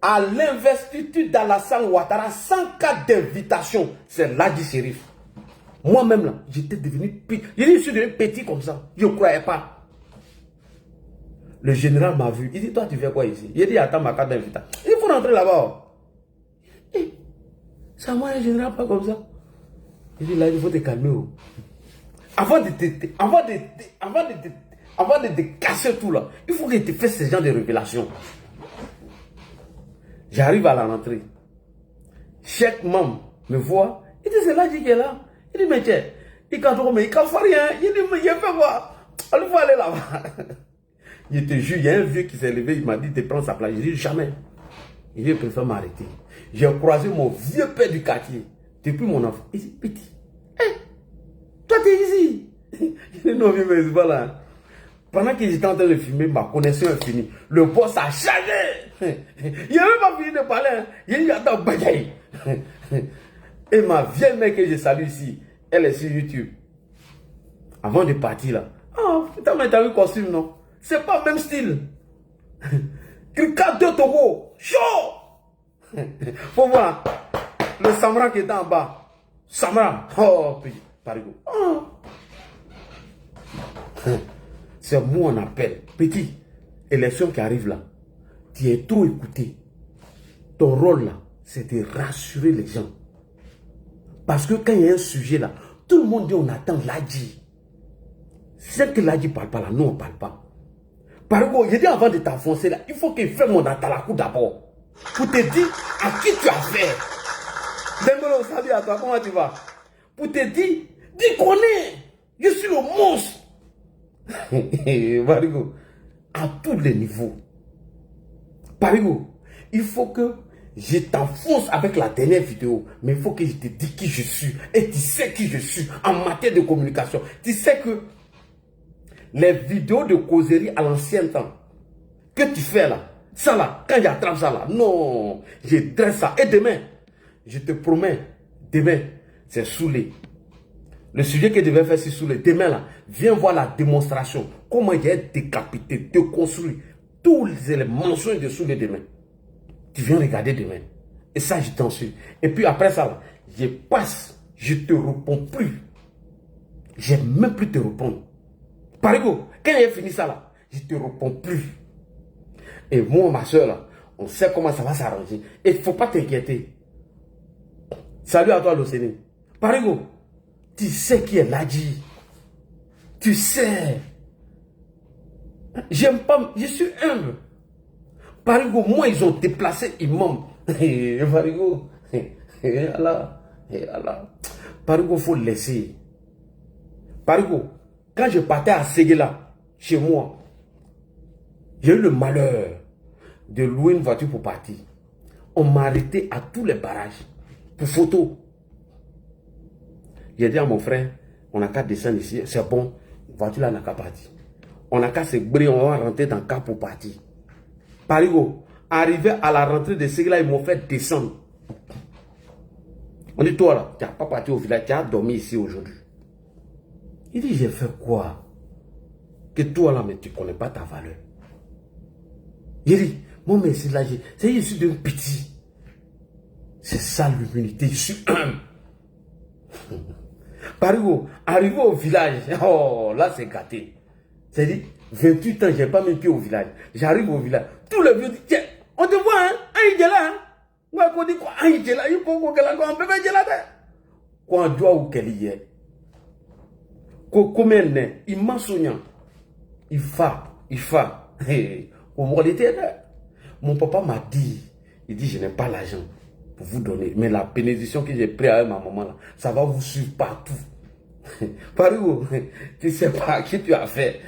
à l'investiture d'Alassane Ouattara sans cas d'invitation, c'est Ladji Chérif. Moi-même là, j'étais devenu petit. Je suis devenu petit comme ça. Je ne croyais pas. Le général m'a vu. Il dit, toi tu fais quoi ici? Il dit, attends ma carte d'invitation. Il faut rentrer là-bas. C'est à moi un général pas comme ça. Il dit, là il faut te calmer. Avant de te casser tout là, il faut que tu fasses ce genre de révélations. J'arrive à la rentrée. Chaque membre me voit. Il dit, c'est Ladji qui est là. Il dit, mais tiens, il ne fait rien. Il dit, mais il fait quoi? Il faut aller là-bas. Il te jure, il y a un vieux qui s'est levé, il m'a dit de prendre sa place. Je dis, jamais. Il dit, je préfère m'arrêter. J'ai croisé mon vieux père du quartier. Depuis mon enfant. Il dit, petit. Hey, toi, tu es ici. Il dit, non, vieux, mais c'est pas là. Pendant que j'étais en train de filmer, ma connexion est finie. Le boss a changé. Il n'a même pas fini de parler. Il dit, attends, bagaille. Et ma vieille mère que je salue ici, elle est sur YouTube. Avant de partir là. Oh, putain, mais t'as vu le costume, non? C'est pas le même style. Cricat de Togo. Chaud. Faut voir. Le Samra qui est en bas. Samra. Oh, Parigo. Oh. C'est moi on appelle. Petit, élection qui arrive là. Tu es trop écouté. Ton rôle là, c'est de rassurer les gens. Parce que quand il y a un sujet là, tout le monde dit on attend Ladji. C'est que Ladji ne parle pas là, nous on ne parle pas. Par exemple, j'ai dit avant de t'enfoncer là, il faut qu'il fasse mon atalakou d'abord. Pour te dire à qui tu as fait. Dembolo, salut à toi, comment tu vas? Pour te dire, dis qu'on est. Je suis le monstre. Parigo, à tous les niveaux. Parigo, il faut que je t'enfonce avec la dernière vidéo, mais il faut que je te dise qui je suis. Et tu sais qui je suis en matière de communication. Tu sais que les vidéos de causerie à l'ancien temps que tu fais là, ça là, quand j'attrape ça là, non, je dresse ça. Et demain, je te promets, demain, c'est Soulé. Le sujet que je devais faire, c'est Soulé. Demain là, viens voir la démonstration. Comment j'ai décapité, déconstruit tous les mensonges de Soulé demain. Tu viens regarder demain. Et ça, je t'en suis. Et puis après ça, là, je passe, je te réponds plus. Je n'ai même plus te répondre. Parigo, quand j'ai fini ça là, je te réponds plus. Et moi, ma soeur là, on sait comment ça va s'arranger. Et il ne faut pas t'inquiéter. Salut à toi, l'Océanie. Parigo, tu sais qui est Ladji. Tu sais. J'aime pas, je suis humble. Parigo, moi, ils ont déplacé imam. Parigo, Allah, Allah. Parigo, il faut laisser. Parigo, quand je partais à Séguéla, chez moi, j'ai eu le malheur de louer une voiture pour partir. On m'a arrêté à tous les barrages pour photo. J'ai dit à mon frère, on n'a qu'à descendre ici, c'est bon, la voiture là n'a qu'à partir. On n'a qu'à se briller, on va rentrer dans le cas pour partir. Parigo, arrivé à la rentrée de Séguéla, ils m'ont fait descendre. On dit, toi là, tu n'as pas parti au village, tu as dormi ici aujourd'hui. Il dit, j'ai fait quoi? Que toi là, mais tu ne connais pas ta valeur. Il dit, moi, mais c'est là, c'est je suis d'un petit. C'est ça l'humilité, je suis humble. Parigo, arrivé au village, oh, là c'est gâté. C'est-à-dire, 28 ans, je n'ai pas mis pied au village. J'arrive au village, tous les vieux disent, tiens, on te voit, hein, il est là, hein. Ouais, qu'on dit quoi, il est là, il faut qu'on peut mettre là. Quand on doit ou qu'elle y est. Combien n'est, il m'a soigné. Il fa. Au moins, il était là. Mon papa m'a dit, il dit, je n'ai pas l'argent pour vous donner. Mais la bénédiction que j'ai prise avec ma maman, là, ça va vous suivre partout. Parigo, tu ne sais pas qui tu as fait.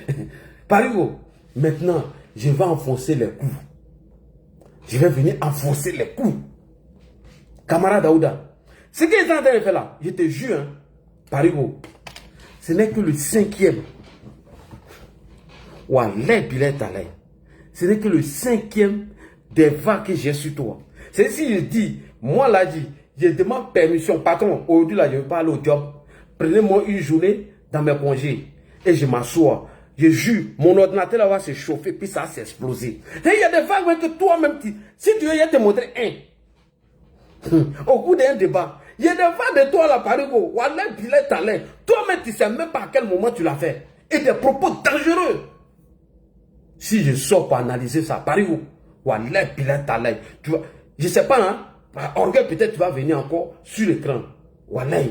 Parigo, maintenant, je vais enfoncer les coups. Je vais venir enfoncer les coups. Camarade Daouda, ce qu'il est en train de faire là, je te jure, hein, Parigo, ce n'est que le 5e. Wallah, bilet talay. Ce n'est que le 5e des vagues que j'ai sur toi. C'est si je dis, moi là, je demande permission, patron, aujourd'hui là, je ne vais pas aller au job. Prenez-moi une journée dans mes congés et je m'assois. Je jure, mon ordinateur là va se chauffer, puis ça va s'exploser. Et il y a des vagues que toi-même, si tu veux, je vais te montrer un. Au cours d'un débat, il y a des vagues de toi là, Parigo. Wallah, bilet talay. Toi-même, tu ne sais même pas à quel moment tu l'as fait. Et des propos dangereux. Si je sors pour analyser ça, Parigo, wallah, bilet talay. Tu vois, je ne sais pas, hein. Par orgueil, peut-être tu vas venir encore sur l'écran. Wallah.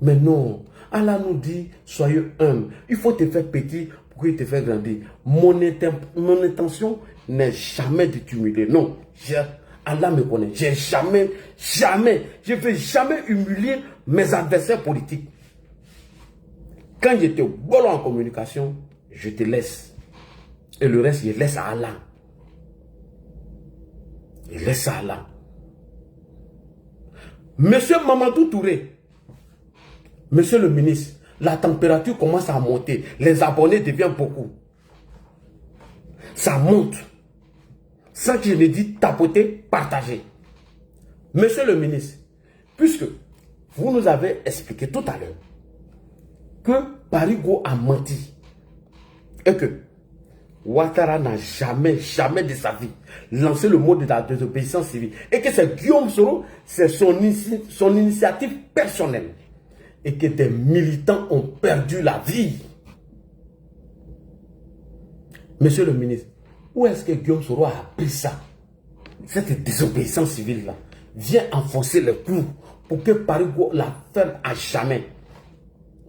Mais non, Allah nous dit, soyez humble. Il faut te faire petit pour qu'il te fasse grandir. Mon intention n'est jamais de t'humilier. Non, Allah me connaît. Je ne vais jamais humilier mes adversaires politiques. Quand je te vole en communication, je te laisse. Et le reste, je laisse à Allah. Je laisse à Allah. Monsieur Mamadou Touré, monsieur le ministre, la température commence à monter. Les abonnés deviennent beaucoup. Ça monte. Sans que je ne dise tapoter, partager. Monsieur le ministre, puisque vous nous avez expliqué tout à l'heure que Parigo a menti et que Ouattara n'a jamais de sa vie lancé le mot de la désobéissance civile et que c'est Guillaume Soro, c'est son initiative personnelle et que des militants ont perdu la vie. Monsieur le ministre, où est-ce que Guillaume Soro a appris ça? Cette désobéissance civile-là vient enfoncer le clou pour que Parigo la ferme à jamais.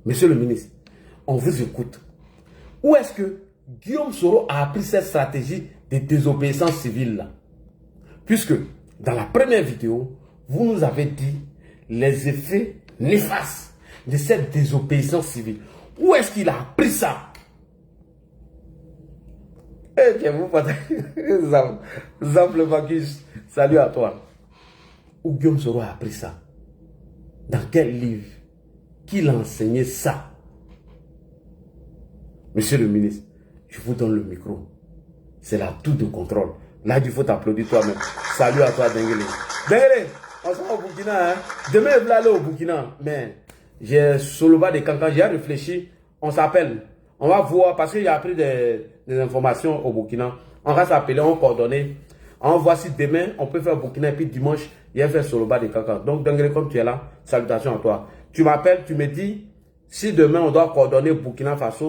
Monsieur le ministre, on vous écoute. Où est-ce que Guillaume Soro a appris cette stratégie de désobéissance civile-là? Puisque dans la première vidéo, vous nous avez dit les effets néfastes de cette désobéissance civile. Où est-ce qu'il a appris ça? Zample Vagus, salut à toi. Où Guillaume Soro a appris ça? Dans quel livre? Qui l'a enseigné ça? Monsieur le ministre, je vous donne le micro. C'est la tour de contrôle. Là, il faut t'applaudir toi-même. Salut à toi, Denguele. Denguele, on se va au Burkina. Hein? Demain, je vais aller au Burkina. Mais j'ai Soloba de Cancan, j'ai réfléchi. On s'appelle. On va voir, parce qu'il a appris des informations au Burkina. On va s'appeler, on coordonner. On voit si demain, on peut faire Burkina et puis dimanche, il y a faire Soloba de Kaka. Donc, Dengue, comme tu es là, salutations à toi. Tu m'appelles, tu me dis, si demain on doit coordonner Burkina Faso,